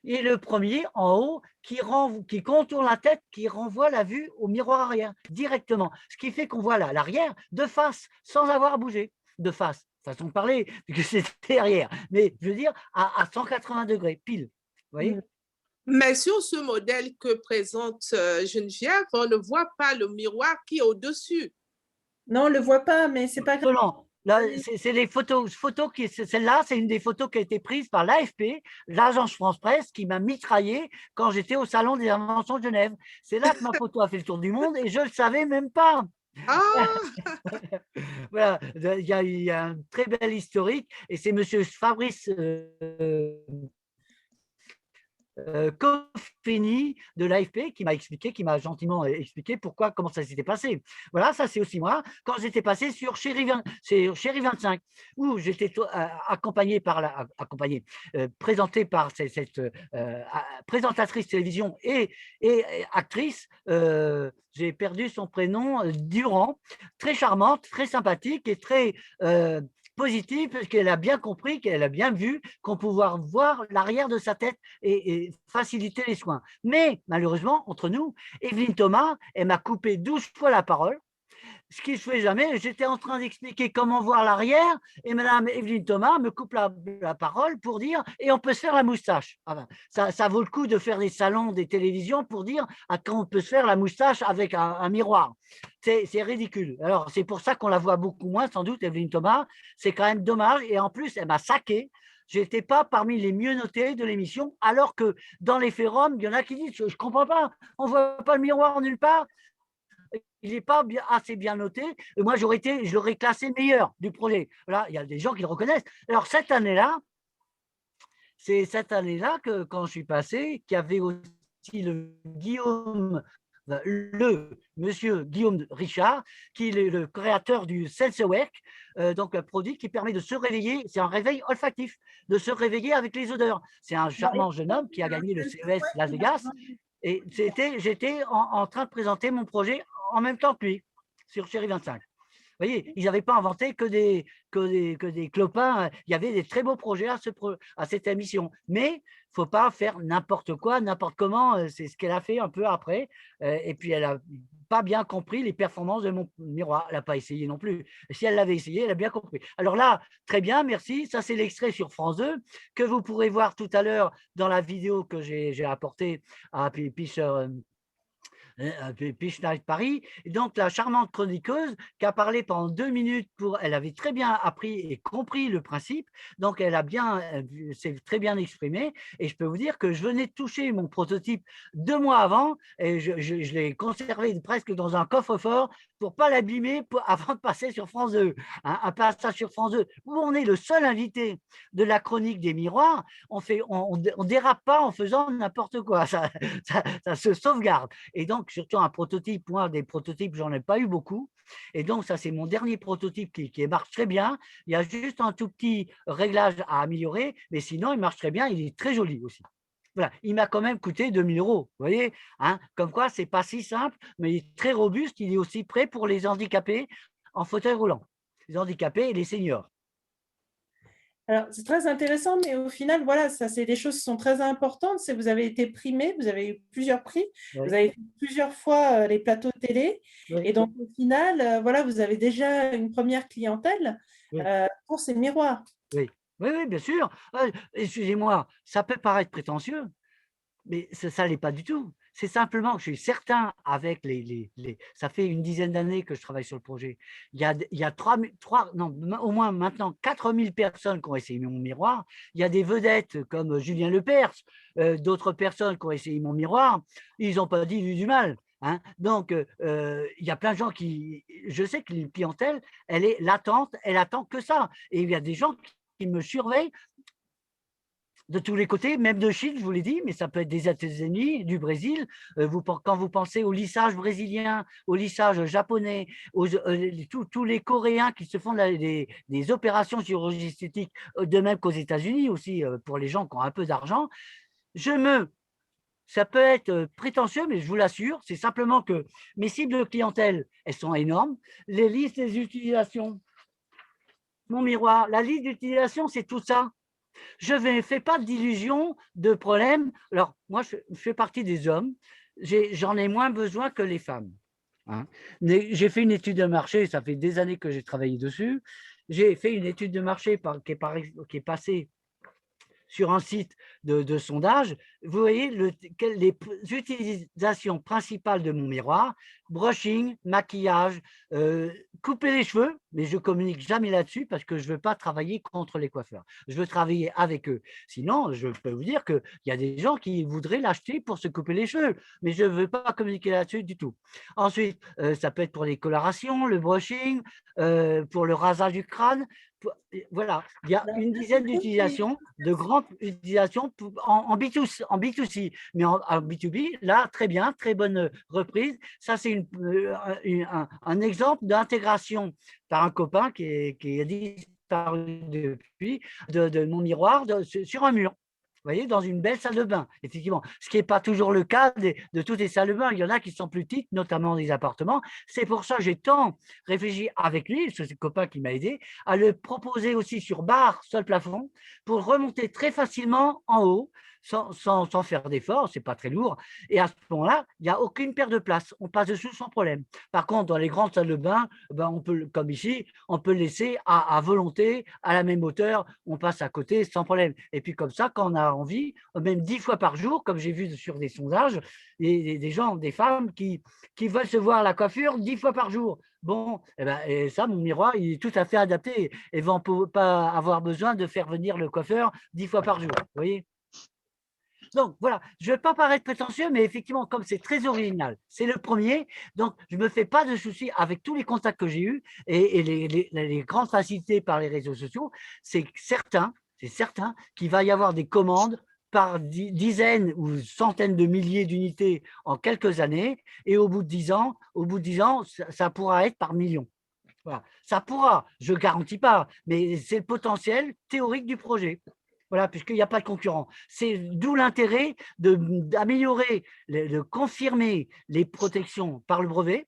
Et le premier en haut qui contourne la tête, qui renvoie la vue au miroir arrière directement. Ce qui fait qu'on voit l'arrière de face, sans avoir à bouger. De face, façon de parler, puisque c'est derrière. Mais je veux dire, à 180 degrés, pile. Vous voyez? Mais sur ce modèle que présente Geneviève, on ne voit pas le miroir qui est au-dessus. Non, on ne le voit pas, mais c'est pas grave. Là, c'est les photos celle-là, c'est une des photos qui a été prise par l'AFP, l'agence France Presse, qui m'a mitraillé quand j'étais au Salon des inventions de Genève. C'est là que ma photo a fait le tour du monde et je ne le savais même pas. Ah! Voilà, il y a un très bel historique et c'est monsieur Fabrice Coffeni de l'AFP qui m'a gentiment expliqué comment ça s'était passé. Voilà, ça c'est aussi moi, quand j'étais passé sur Chéri 25, où j'étais présenté par cette présentatrice télévision et actrice, j'ai perdu son prénom, Durand, très charmante, très sympathique et très positive, parce qu'elle a bien compris, qu'elle a bien vu qu'on pouvait voir l'arrière de sa tête et faciliter les soins. Mais malheureusement, entre nous, Evelyne Thomas, elle m'a coupé 12 fois la parole, ce qui ne se fait jamais. J'étais en train d'expliquer comment voir l'arrière et Madame Evelyne Thomas me coupe la parole pour dire « et on peut se faire la moustache ». Ça vaut le coup de faire des salons, des télévisions pour dire quand on peut se faire la moustache avec un miroir. C'est ridicule. Alors, c'est pour ça qu'on la voit beaucoup moins, sans doute, Evelyne Thomas. C'est quand même dommage. Et en plus, elle m'a saqué. Je n'étais pas parmi les mieux notés de l'émission, alors que dans les forums, il y en a qui disent « je ne comprends pas, on ne voit pas le miroir nulle part ». Il n'est pas assez bien noté. Et moi, je l'aurais classé meilleur du projet. Voilà, il y a des gens qui le reconnaissent. Alors, cette année-là, c'est cette année-là que, quand je suis passé, qu'il y avait aussi monsieur Guillaume Richard, qui est le créateur du Sensework, donc un produit qui permet de se réveiller, c'est un réveil olfactif, de se réveiller avec les odeurs. C'est un charmant jeune homme qui a gagné le CES Las Vegas. Et j'étais en train de présenter mon projet en même temps que lui, sur Chéri 25. Vous voyez, ils n'avaient pas inventé que des clopins. Il y avait des très beaux projets à cette émission. Mais il ne faut pas faire n'importe quoi, n'importe comment. C'est ce qu'elle a fait un peu après. Et puis, elle n'a pas bien compris les performances de mon miroir. Elle n'a pas essayé non plus. Si elle l'avait essayé, elle a bien compris. Alors là, très bien, merci. Ça, c'est l'extrait sur France 2 que vous pourrez voir tout à l'heure dans la vidéo que j'ai apportée à Pitch Night Paris. Et donc, la charmante chroniqueuse qui a parlé pendant 2 minutes, elle avait très bien appris et compris le principe. Donc, elle s'est très bien exprimée. Et je peux vous dire que je venais de toucher mon prototype 2 mois avant et je l'ai conservé presque dans un coffre-fort pour ne pas l'abîmer avant de passer sur France 2. Un passage sur France 2 où on est le seul invité de la chronique des miroirs. On dérape pas en faisant n'importe quoi. Ça se sauvegarde. Et donc, surtout un prototype, moi, des prototypes, j'en ai pas eu beaucoup. Et donc, ça, c'est mon dernier prototype qui marche très bien. Il y a juste un tout petit réglage à améliorer, mais sinon, il marche très bien. Il est très joli aussi. Voilà, il m'a quand même coûté 2 000 €. Vous voyez, comme quoi, ce n'est pas si simple, mais il est très robuste. Il est aussi prêt pour les handicapés en fauteuil roulant, les handicapés et les seniors. Alors, c'est très intéressant, mais au final, voilà, ça, c'est des choses qui sont très importantes. C'est vous avez été primé, vous avez eu plusieurs prix, Oui. vous avez fait plusieurs fois les plateaux de télé, Oui. et donc au final, voilà, vous avez déjà une première clientèle Oui. pour ces miroirs. Oui. Oui, oui, bien sûr. Excusez-moi, ça peut paraître prétentieux, mais ça l'est pas du tout. C'est simplement que je suis certain avec ça fait une dizaine d'années que je travaille sur le projet. Il y a 3 non, au moins maintenant 4000 personnes qui ont essayé mon miroir. Il y a des vedettes comme Julien Lepers, d'autres personnes qui ont essayé mon miroir. Ils n'ont pas dit du mal. Hein. Donc, il y a plein de gens qui. Je sais que la clientèle, elle est latente, elle attend que ça. Et il y a des gens qui me surveillent de tous les côtés, même de Chine, je vous l'ai dit, mais ça peut être des États-Unis, du Brésil. Quand vous pensez au lissage brésilien, au lissage japonais, tous les Coréens qui se font des opérations chirurgie esthétique, de même qu'aux États-Unis aussi, pour les gens qui ont un peu d'argent, ça peut être prétentieux, mais je vous l'assure, c'est simplement que mes cibles de clientèle, elles sont énormes. Les listes des utilisations, mon miroir, la liste d'utilisation, c'est tout ça. Je ne fais pas d'illusions, de problèmes. Alors, moi, je fais partie des hommes. J'en ai moins besoin que les femmes. Hein. J'ai fait une étude de marché, ça fait des années que j'ai travaillé dessus. J'ai fait une étude de marché qui est passée sur un site de sondage. Vous voyez les utilisations principales de mon miroir: brushing, maquillage, couper les cheveux, mais je communique jamais là-dessus parce que je ne veux pas travailler contre les coiffeurs. Je veux travailler avec eux. Sinon, je peux vous dire qu'il y a des gens qui voudraient l'acheter pour se couper les cheveux, mais je ne veux pas communiquer là-dessus du tout. Ensuite, ça peut être pour les colorations, le brushing, pour le rasage du crâne. Voilà, il y a une dizaine d'utilisations, de grandes utilisations en B2C, mais en B2B, là, très bien, très bonne reprise. Ça, c'est un exemple d'intégration par un copain qui a disparu depuis de mon miroir sur un mur. Vous voyez, dans une belle salle de bain, effectivement. Ce qui n'est pas toujours le cas de toutes les salles de bain. Il y en a qui sont plus petites, notamment des appartements. C'est pour ça que j'ai tant réfléchi avec lui, c'est le copain qui m'a aidé, à le proposer aussi sur barre, sol plafond, pour remonter très facilement en haut, sans faire d'effort, c'est pas très lourd. Et à ce moment-là, il n'y a aucune perte de place. On passe dessus sans problème. Par contre, dans les grandes salles de bain, ben, on peut, comme ici, on peut le laisser à volonté, à la même hauteur, on passe à côté sans problème. Et puis comme ça, quand on a envie, même 10 fois par jour, comme j'ai vu sur des sondages, des gens, des femmes qui veulent se voir la coiffure 10 fois par jour. Bon, et ça, mon miroir, il est tout à fait adapté et va pas avoir besoin de faire venir le coiffeur 10 fois par jour. Vous voyez? Donc voilà, je ne vais pas paraître prétentieux, mais effectivement, comme c'est très original, c'est le premier, donc je ne me fais pas de soucis avec tous les contacts que j'ai eus et les grandes facilités par les réseaux sociaux. C'est certain qu'il va y avoir des commandes par dizaines ou centaines de milliers d'unités en quelques années, et au bout de 10 ans, ça pourra être par millions. Voilà. Ça pourra, je ne garantis pas, mais c'est le potentiel théorique du projet. Voilà, puisqu'il n'y a pas de concurrent. C'est d'où l'intérêt d'améliorer, de confirmer les protections par le brevet,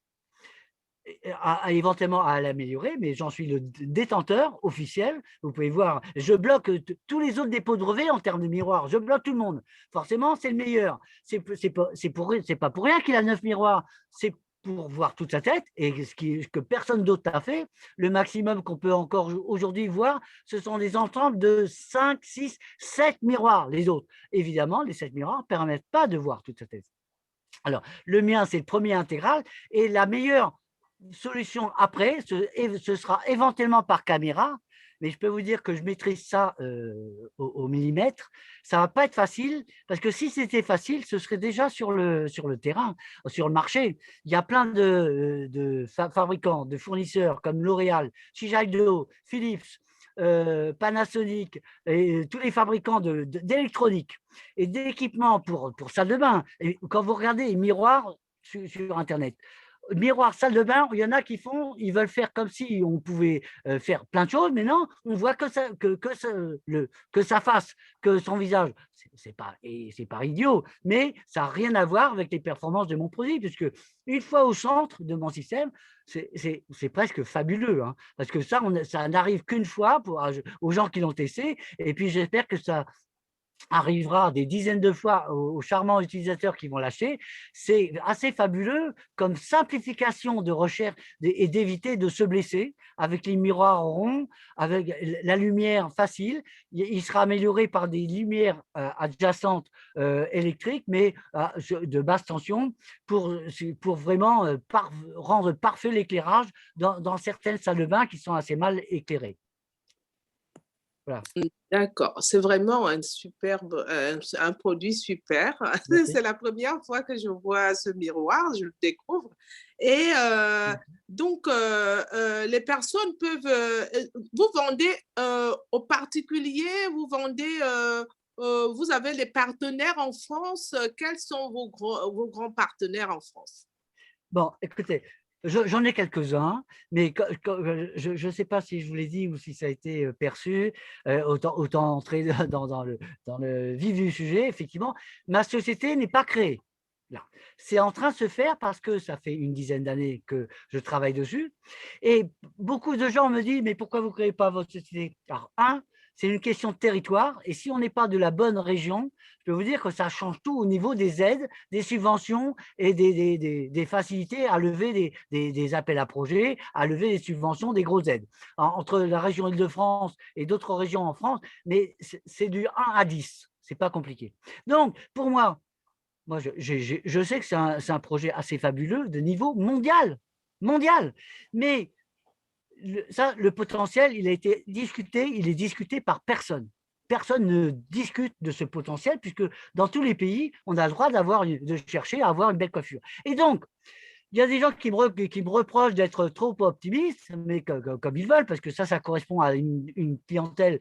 éventuellement à l'améliorer, mais j'en suis le détenteur officiel. Vous pouvez voir, je bloque tous les autres dépôts de brevets en termes de miroirs. Je bloque tout le monde. Forcément, c'est le meilleur. C'est pas pour rien qu'il a 9 miroirs. C'est pour voir toute sa tête, et que personne d'autre n'a fait. Le maximum qu'on peut encore aujourd'hui voir, ce sont des ensembles de 5, 6, 7 miroirs. Les autres, évidemment, les 7 miroirs ne permettent pas de voir toute sa tête. Alors, le mien, c'est le premier intégral, et la meilleure solution après, ce sera éventuellement par caméra, mais je peux vous dire que je maîtrise ça au millimètre. Ça ne va pas être facile, parce que si c'était facile, ce serait déjà sur le terrain, sur le marché. Il y a plein de fabricants, de fournisseurs comme L'Oréal, Shiseido, Philips, Panasonic, et tous les fabricants d'électronique et d'équipements pour salle de bain. Et quand vous regardez les miroirs sur Internet, miroir, salle de bain, il y en a qui ils veulent faire comme si on pouvait faire plein de choses, mais non, on voit que sa face, que son visage. C'est pas idiot, mais ça n'a rien à voir avec les performances de mon produit, puisque une fois au centre de mon système, c'est presque fabuleux, hein, parce que ça n'arrive qu'une fois aux gens qui l'ont testé, et puis j'espère que ça arrivera des dizaines de fois aux charmants utilisateurs qui vont l'acheter. C'est assez fabuleux comme simplification de recherche et d'éviter de se blesser avec les miroirs ronds, avec la lumière facile. Il sera amélioré par des lumières adjacentes électriques, mais de basse tension pour vraiment rendre parfait l'éclairage dans certaines salles de bain qui sont assez mal éclairées. Voilà. D'accord, c'est vraiment un produit super. Merci. C'est la première fois que je vois ce miroir, je le découvre. Et donc, les personnes peuvent... vous vendez aux particuliers, vous vendez... vous avez les partenaires en France. Quels sont vos grands partenaires en France? Bon, écoutez, j'en ai quelques-uns, mais je ne sais pas si je vous l'ai dit ou si ça a été perçu, autant entrer dans le vif du sujet. Effectivement, ma société n'est pas créée. Là, c'est en train de se faire parce que ça fait une dizaine d'années que je travaille dessus. Et beaucoup de gens me disent, mais pourquoi vous ne créez pas votre société? Alors, c'est une question de territoire. Et si on n'est pas de la bonne région, je peux vous dire que ça change tout au niveau des aides, des subventions et des facilités à lever des appels à projets, à lever des subventions, des grosses aides. Entre la région Île-de-France et d'autres régions en France, mais c'est du 1 à 10. Ce n'est pas compliqué. Donc, pour moi, je sais que c'est un projet assez fabuleux de niveau mondial. Mais le potentiel, il a été discuté, il est discuté par personne. Personne ne discute de ce potentiel puisque dans tous les pays, on a le droit de chercher à avoir une belle coiffure. Et donc, il y a des gens qui me reprochent d'être trop optimiste, mais comme ils veulent, parce que ça correspond à une clientèle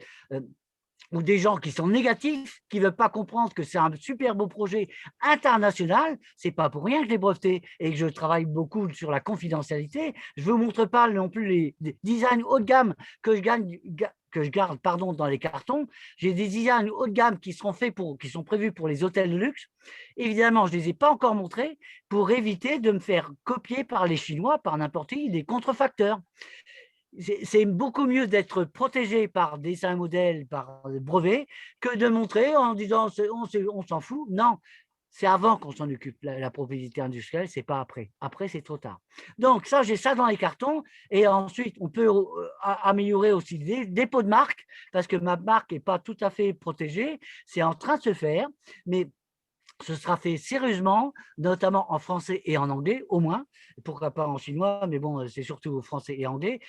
ou des gens qui sont négatifs, qui ne veulent pas comprendre que c'est un super beau projet international. Ce n'est pas pour rien que je l'ai breveté et que je travaille beaucoup sur la confidentialité. Je ne vous montre pas non plus les designs haut de gamme que je garde dans les cartons. J'ai des designs haut de gamme qui sont prévus pour les hôtels de luxe. Évidemment, je ne les ai pas encore montrés pour éviter de me faire copier par les Chinois, par n'importe qui, des contrefacteurs. C'est beaucoup mieux d'être protégé par dessin modèle, par brevet, que de montrer en disant on s'en fout. Non, c'est avant qu'on s'en occupe, la propriété industrielle, c'est pas après. Après, c'est trop tard. Donc, ça, j'ai ça dans les cartons. Et ensuite, on peut améliorer aussi des dépôts de marque, parce que ma marque n'est pas tout à fait protégée. C'est en train de se faire, mais ce sera fait sérieusement, notamment en français et en anglais, au moins. Pourquoi pas en chinois, mais bon, c'est surtout français et anglais,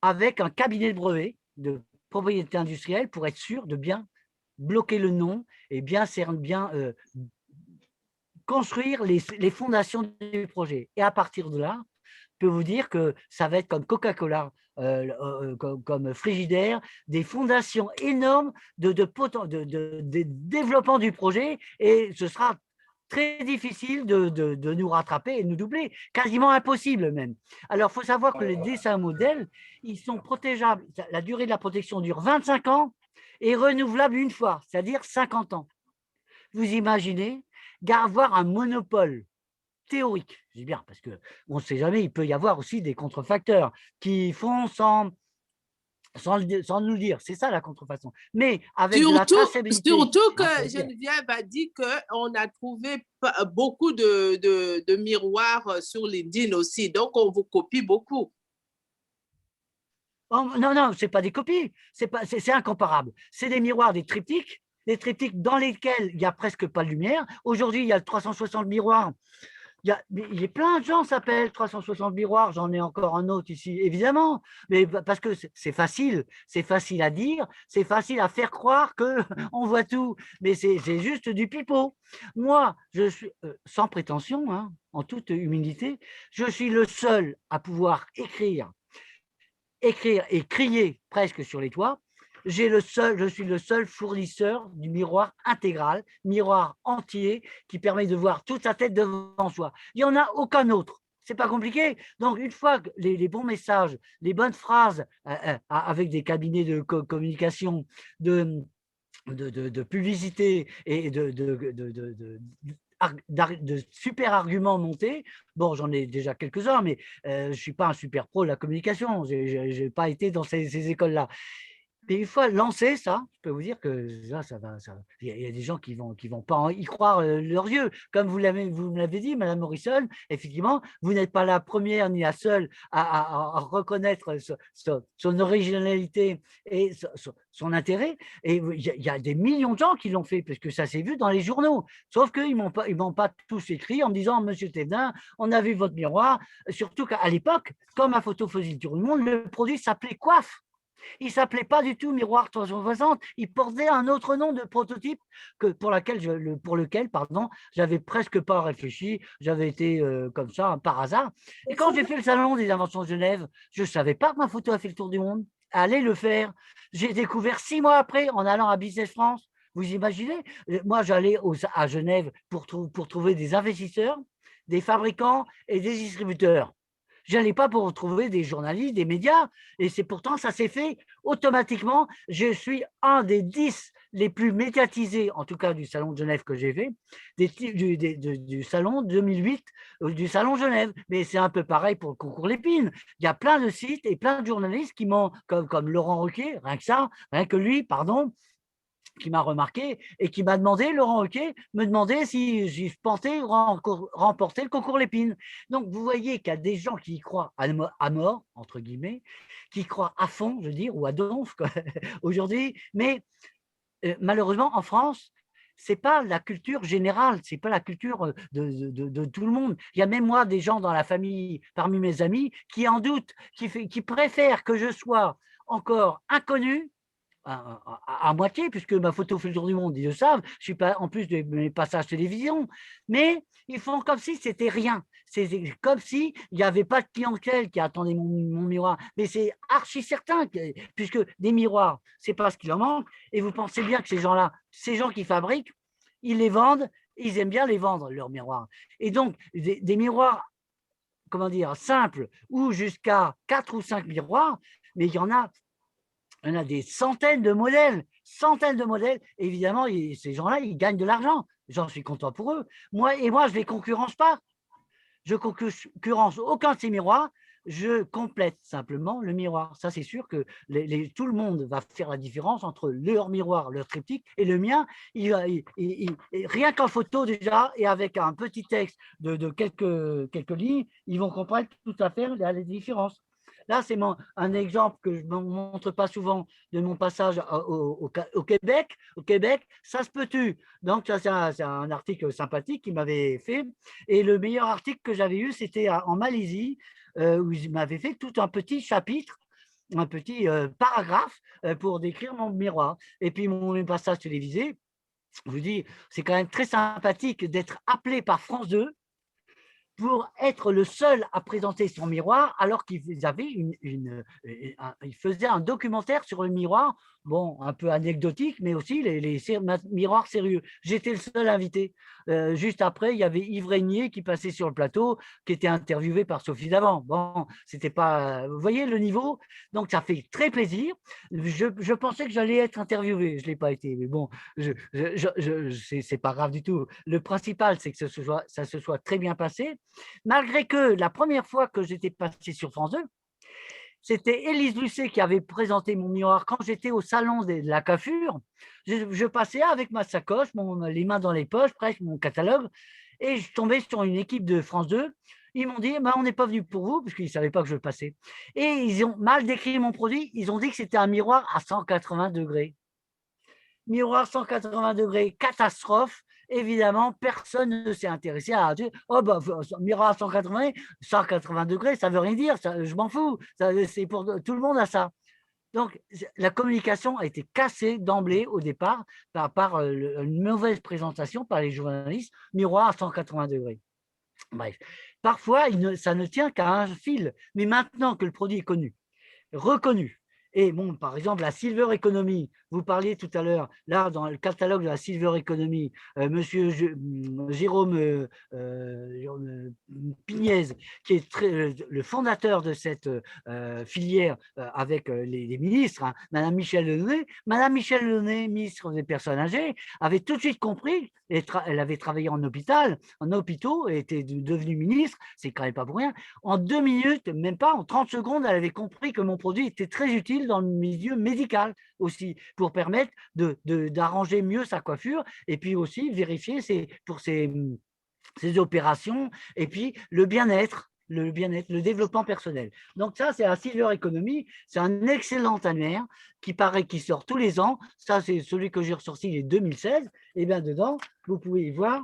avec un cabinet de brevet de propriété industrielle pour être sûr de bien bloquer le nom et bien construire les fondations du projet. Et à partir de là, je peux vous dire que ça va être comme Coca-Cola, comme Frigidaire, des fondations énormes de développement du projet, et ce sera très difficile de nous rattraper et de nous doubler, quasiment impossible même. Alors, il faut savoir que les dessins modèles, ils sont protégeables. La durée de la protection dure 25 ans et renouvelable une fois, c'est-à-dire 50 ans. Vous imaginez avoir un monopole théorique, je dis bien, parce qu'on ne sait jamais, il peut y avoir aussi des contrefacteurs qui font sans nous dire, c'est ça la contrefaçon, mais avec de la traçabilité. Surtout que Geneviève a dit qu'on a trouvé beaucoup de miroirs sur LinkedIn aussi, donc on vous copie beaucoup. Oh, non, ce n'est pas des copies, c'est incomparable. C'est des miroirs, des triptyques dans lesquels il n'y a presque pas de lumière. Aujourd'hui, il y a 360 miroirs. Il y a plein de gens s'appellent 360 miroirs, j'en ai encore un autre ici, évidemment, mais parce que c'est facile à dire, c'est facile à faire croire qu'on voit tout, mais c'est juste du pipeau. Moi, je suis, sans prétention, hein, en toute humilité, je suis le seul à pouvoir écrire et crier presque sur les toits. Je suis le seul fournisseur du miroir intégral, miroir entier, qui permet de voir toute sa tête devant soi. Il n'y en a aucun autre. C'est pas compliqué. Donc, une fois que les bons messages, les bonnes phrases, avec des cabinets de communication, de publicité et de super arguments montés. Bon, j'en ai déjà quelques-uns, mais je ne suis pas un super pro de la communication. Je n'ai pas été dans ces écoles-là. Et une fois lancé ça, je peux vous dire que là, il y a des gens qui vont pas y croire leurs yeux. Comme vous me l'avez dit, Madame Morrison, effectivement, vous n'êtes pas la première ni la seule à reconnaître son originalité et son intérêt. Et il y a des millions de gens qui l'ont fait, parce que ça s'est vu dans les journaux. Sauf qu'ils m'ont pas tous écrit en me disant, Monsieur Thévenin, on a vu votre miroir. Surtout qu'à l'époque, comme ma photo faisait le tour du monde, le produit s'appelait Coiffe. Il ne s'appelait pas du tout Miroir 360, il portait un autre nom de prototype pour lequel j'avais presque pas réfléchi, j'avais été comme ça, par hasard. Et quand j'ai fait le salon des inventions de Genève, je ne savais pas que ma photo a fait le tour du monde. Allez le faire. J'ai découvert 6 mois après en allant à Business France. Vous imaginez? Moi, j'allais à Genève pour trouver des investisseurs, des fabricants et des distributeurs. Je n'allais pas pour trouver des journalistes, des médias, et c'est pourtant ça s'est fait automatiquement. Je suis un des 10 les plus médiatisés, en tout cas du Salon de Genève que j'ai fait, du Salon 2008, du Salon Genève. Mais c'est un peu pareil pour le concours Lépine. Il y a plein de sites et plein de journalistes qui m'ont, comme Laurent Ruquier, rien que lui, pardon, qui m'a remarqué et qui m'a demandé, Laurent Ruquier, me demandait si je pensais remporter le concours Lépine. Donc, vous voyez qu'il y a des gens qui y croient à mort, entre guillemets, qui y croient à fond, je veux dire, ou à donf aujourd'hui, mais malheureusement, en France, ce n'est pas la culture générale, ce n'est pas la culture de tout le monde. Il y a même moi des gens dans la famille, parmi mes amis, qui en doutent, qui préfèrent que je sois encore inconnu à moitié, puisque ma photo fait le tour du monde, ils le savent. Je suis pas en plus de mes passages télévision, mais ils font comme si c'était rien. C'est comme s'il n'y avait pas de clientèle qui attendait mon miroir. Mais c'est archi certain, puisque des miroirs, c'est pas ce qu'il en manque. Et vous pensez bien que ces gens-là, ces gens qui fabriquent, ils les vendent, ils aiment bien les vendre, leurs miroirs. Et donc, des miroirs, comment dire, simples, ou jusqu'à 4 ou 5 miroirs, mais il y en a des centaines de modèles, Évidemment, ces gens-là, ils gagnent de l'argent. J'en suis content pour eux. Moi, je ne les concurrence pas. Je ne concurrence aucun de ces miroirs. Je complète simplement le miroir. Ça, c'est sûr que tout le monde va faire la différence entre leur miroir, leur triptyque, et le mien. Rien qu'en photo déjà, et avec un petit texte de quelques lignes, ils vont comprendre tout à fait la différence. Là, c'est un exemple que je ne montre pas souvent de mon passage au Québec. Au Québec, ça se peut-tu. Donc, ça, c'est un article sympathique qu'il m'avait fait. Et le meilleur article que j'avais eu, c'était en Malaisie, où il m'avait fait tout un petit chapitre, un petit paragraphe pour décrire mon miroir. Et puis, mon passage télévisé, je vous dis, c'est quand même très sympathique d'être appelé par France 2 pour être le seul à présenter son miroir, alors qu'ils faisaient un documentaire sur le miroir, bon, un peu anecdotique, mais aussi les miroirs sérieux. J'étais le seul invité. Juste après, il y avait Yves Régnier qui passait sur le plateau, qui était interviewé par Sophie Davant. Bon, c'était pas… Vous voyez le niveau? Donc, ça fait très plaisir. Je pensais que j'allais être interviewé. Je ne l'ai pas été, mais bon, c'est pas grave du tout. Le principal, c'est que ça se soit très bien passé. Malgré que la première fois que j'étais passé sur France 2, c'était Élise Lucet qui avait présenté mon miroir quand j'étais au salon de la coiffure. Je passais avec ma sacoche, les mains dans les poches, presque mon catalogue, et je tombais sur une équipe de France 2. Ils m'ont dit, on n'est pas venu pour vous, parce qu'ils ne savaient pas que je le passais. Et ils ont mal décrit mon produit. Ils ont dit que c'était un miroir à 180 degrés. Miroir 180 degrés, catastrophe. Évidemment, personne ne s'est intéressé à dire miroir à 180 degrés, ça ne veut rien dire, je m'en fous, c'est pour tout le monde à ça. Donc, la communication a été cassée d'emblée au départ par une mauvaise présentation par les journalistes, miroir à 180 degrés. Bref, parfois, ça ne tient qu'à un fil, mais maintenant que le produit est connu, reconnu, et bon, par exemple, la Silver Economy Vous parliez tout à l'heure, là, dans le catalogue de la Silver Economy, Monsieur Jérôme Pignez, qui est le fondateur de cette filière avec les ministres, hein, Madame Michel Lenné. Madame Michel Lenné, ministre des Personnes âgées, avait tout de suite compris, elle avait travaillé en hôpitaux, et était devenue ministre, c'est quand même pas pour rien. En 2 minutes, même pas, en 30 secondes, elle avait compris que mon produit était très utile dans le milieu médical aussi, pour permettre d'arranger mieux sa coiffure, et puis aussi vérifier pour ses opérations, et puis le bien-être, le développement personnel. Donc ça, c'est la Silver Economy, c'est un excellent annuaire qui sort tous les ans. Ça, c'est celui que j'ai ressorti, il est 2016. Et bien dedans, vous pouvez y voir,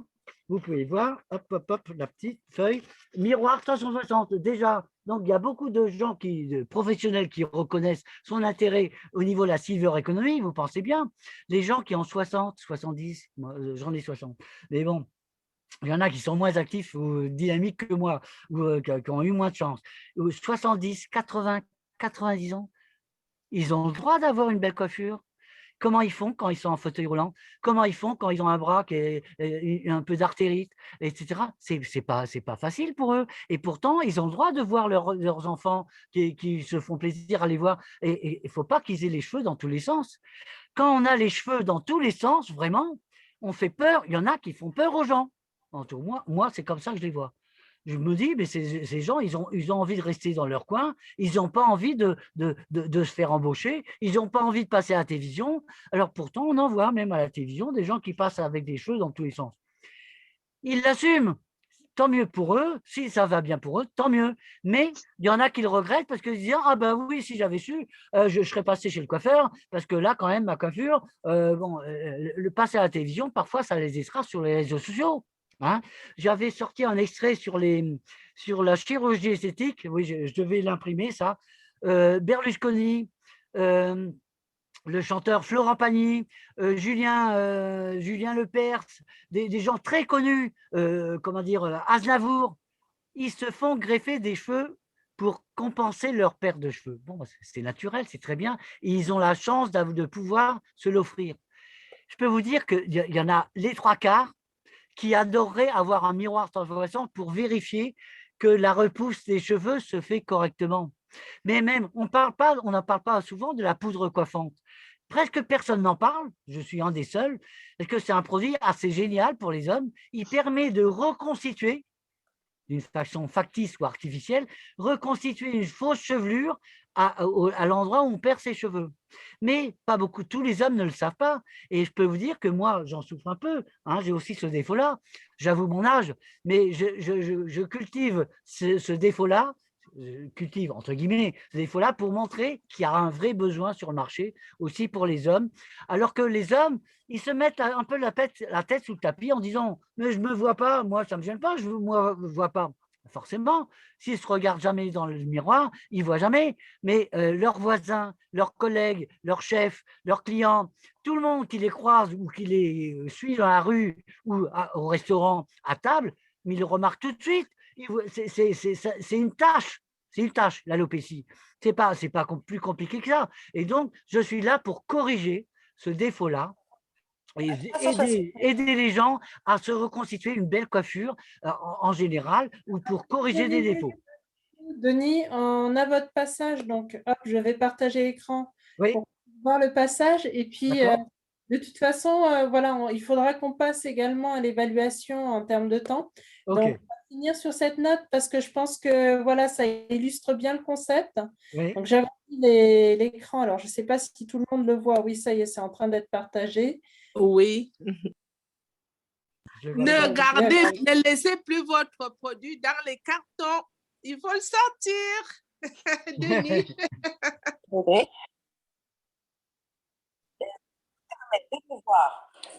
hop, hop, hop, la petite feuille, miroir 360, déjà. Donc, il y a beaucoup de gens de professionnels qui reconnaissent son intérêt au niveau de la Silver Economy, vous pensez bien. Les gens qui ont 60, 70, moi, j'en ai 60, mais bon, il y en a qui sont moins actifs ou dynamiques que moi, ou qui ont eu moins de chance. 70, 80, 90 ans, ils ont le droit d'avoir une belle coiffure. Comment ils font quand ils sont en fauteuil roulant? Comment ils font quand ils ont un bras qui est un peu d'artérite, etc. C'est pas facile pour eux. Et pourtant, ils ont le droit de voir leurs enfants qui se font plaisir à les voir. Et il ne faut pas qu'ils aient les cheveux dans tous les sens. Quand on a les cheveux dans tous les sens, vraiment, on fait peur. Il y en a qui font peur aux gens. En tout cas, moi, c'est comme ça que je les vois. Je me dis, mais ces gens, ils ont envie de rester dans leur coin, ils n'ont pas envie de se faire embaucher, ils n'ont pas envie de passer à la télévision. Alors pourtant, on en voit même à la télévision des gens qui passent avec des cheveux dans tous les sens. Ils l'assument, tant mieux pour eux, si ça va bien pour eux, tant mieux. Mais il y en a qui le regrettent parce qu'ils se disent, ah ben oui, si j'avais su, je serais passé chez le coiffeur, parce que là, quand même, ma coiffure, le passer à la télévision, parfois, ça les extra sur les réseaux sociaux. Hein. J'avais sorti un extrait sur la chirurgie esthétique, oui, je devais l'imprimer, ça. Berlusconi, le chanteur Florent Pagny, Julien Lepers, des gens très connus, comment dire, Aznavour, ils se font greffer des cheveux pour compenser leur perte de cheveux. Bon, c'est naturel, c'est très bien. Et ils ont la chance de pouvoir se l'offrir. Je peux vous dire qu'il y en a les 3/4 qui adorerait avoir un miroir transfluorescent pour vérifier que la repousse des cheveux se fait correctement. Mais même, on n'en parle pas souvent de la poudre coiffante. Presque personne n'en parle, je suis un des seuls, parce que c'est un produit assez génial pour les hommes. Il permet de reconstituer, d'une façon factice ou artificielle, reconstituer une fausse chevelure à l'endroit où on perd ses cheveux. Mais pas beaucoup, tous les hommes ne le savent pas. Et je peux vous dire que moi, j'en souffre un peu. Hein, j'ai aussi ce défaut-là. J'avoue mon âge, mais je cultive ce défaut-là, cultive entre guillemets ce défaut-là pour montrer qu'il y a un vrai besoin sur le marché aussi pour les hommes. Alors que les hommes, ils se mettent un peu la tête sous le tapis en disant « mais je ne me vois pas, moi ça ne me gêne pas, je ne me vois pas ». Forcément, s'ils ne se regardent jamais dans le miroir, ils ne voient jamais. Mais leurs voisins, leurs collègues, leurs chefs, leurs clients, tout le monde qui les croise ou qui les suit dans la rue ou au restaurant à table, mais ils le remarquent tout de suite. C'est une tâche, l'alopécie. C'est pas plus compliqué que ça. Et donc, je suis là pour corriger ce défaut-là et aider les gens à se reconstituer une belle coiffure en général ou pour corriger des défauts. Denis, on a votre passage, donc hop, je vais partager l'écran Oui. pour voir le passage. Et puis, de toute façon, voilà, il faudra qu'on passe également à l'évaluation en termes de temps. Okay. Donc, on va finir sur cette note parce que je pense que voilà, ça illustre bien le concept. Oui. Donc, j'avais l'écran. Alors, je ne sais pas si tout le monde le voit. Oui, ça y est, c'est en train d'être partagé. Oui. Ne laissez plus votre produit dans les cartons. Il faut le sortir. Denis.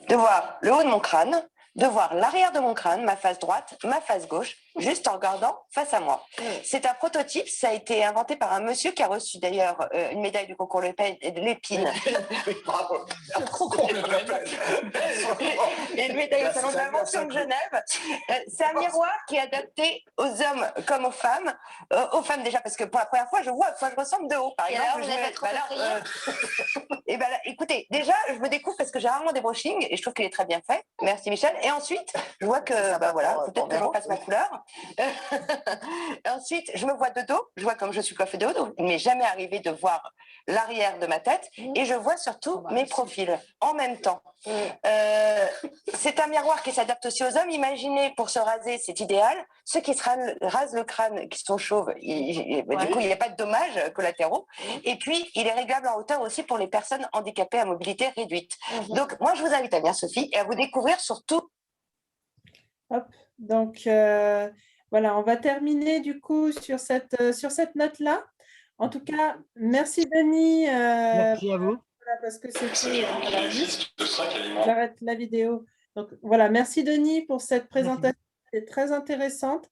De voir le haut de mon crâne, de voir l'arrière de mon crâne, ma face droite, ma face gauche. juste en regardant face à moi. C'est un prototype, ça a été inventé par un monsieur qui a reçu d'ailleurs une médaille du concours Lépine. Bravo. Et une médaille au Salon de l'invention de Genève. C'est un miroir qui est adapté aux hommes comme aux femmes déjà, parce que pour la première fois, je vois à quoi je ressemble de haut, par Et exemple. alors, vous avez trop Et ben là, écoutez, déjà, je me découvre parce que j'ai rarement des brushings et je trouve qu'il est très bien fait. Merci Michel. Et ensuite, je vois que, voilà, peut-être que j'en passe ma couleur. Et ensuite, je me vois de dos, je vois comme je suis coiffée de haut, donc il m'est jamais arrivé de voir l'arrière de ma tête et je vois surtout mes profils en même temps. C'est un miroir qui s'adapte aussi aux hommes. Imaginez, pour se raser, c'est idéal. Ceux qui se rasent le crâne, qui sont chauves, du coup, il n'y a pas de dommages collatéraux. Et puis, il est réglable en hauteur aussi pour les personnes handicapées à mobilité réduite. Donc, moi, je vous invite à venir, Sophie, et à vous découvrir surtout. Hop. Donc, voilà, on va terminer du coup sur cette note-là. En tout cas, merci Denis. Merci à vous. Voilà, parce que c'était. J'arrête la vidéo. Donc, voilà, merci Denis pour cette présentation. C'est très intéressante.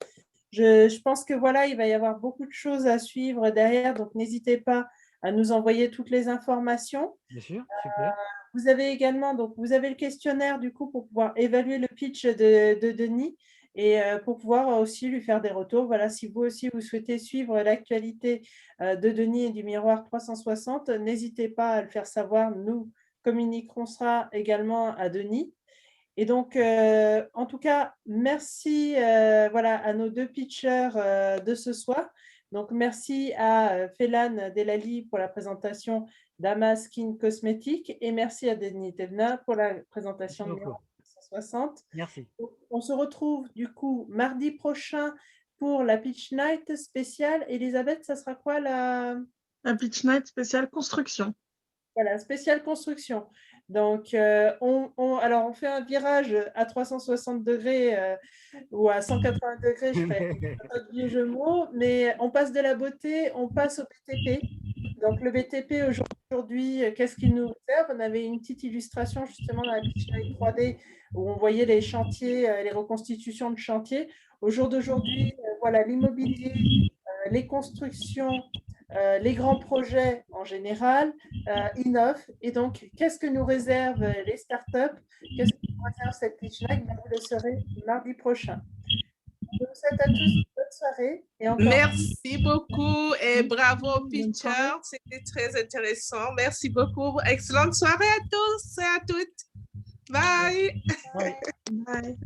Je pense que voilà, il va y avoir beaucoup de choses à suivre derrière, donc n'hésitez pas à nous envoyer toutes les informations. Bien sûr, super. Vous avez également, donc vous avez le questionnaire du coup pour pouvoir évaluer le pitch de Denis et pour pouvoir aussi lui faire des retours. Voilà, si vous aussi vous souhaitez suivre l'actualité de Denis et du Miroir 360, n'hésitez pas à le faire savoir. Nous communiquerons ça également à Denis. Et donc, en tout cas, merci voilà, à nos deux pitchers de ce soir. Donc, merci à Félan Delali pour la présentation d'Ama Skin Cosmétique et merci à Denis Tevna pour la présentation de Miroir 360. Merci. On se retrouve du coup mardi prochain pour la Pitch Night spéciale. Elisabeth, ça sera quoi la Pitch Night spéciale construction. Voilà, spéciale construction. Donc, on fait un virage à 360 degrés ou à 180 degrés, je fais un vieux jeu de mots, mais on passe de la beauté, on passe au BTP. Donc, le BTP aujourd'hui, qu'est-ce qu'il nous sert? On avait une petite illustration justement dans la Pitch Night 3D où on voyait les chantiers, les reconstitutions de chantiers. Au jour d'aujourd'hui, voilà, l'immobilier, les constructions, les grands projets en général innovent. Et donc, qu'est-ce que nous réservent les startups? Qu'est-ce que nous réserve cette Pitch Night? Vous le saurez mardi prochain. Je vous souhaite à tous une bonne soirée. Et encore... Merci beaucoup et bravo aux pitchers. C'était très intéressant. Merci beaucoup. Excellente soirée à tous et à toutes. Bye. Bye. Bye.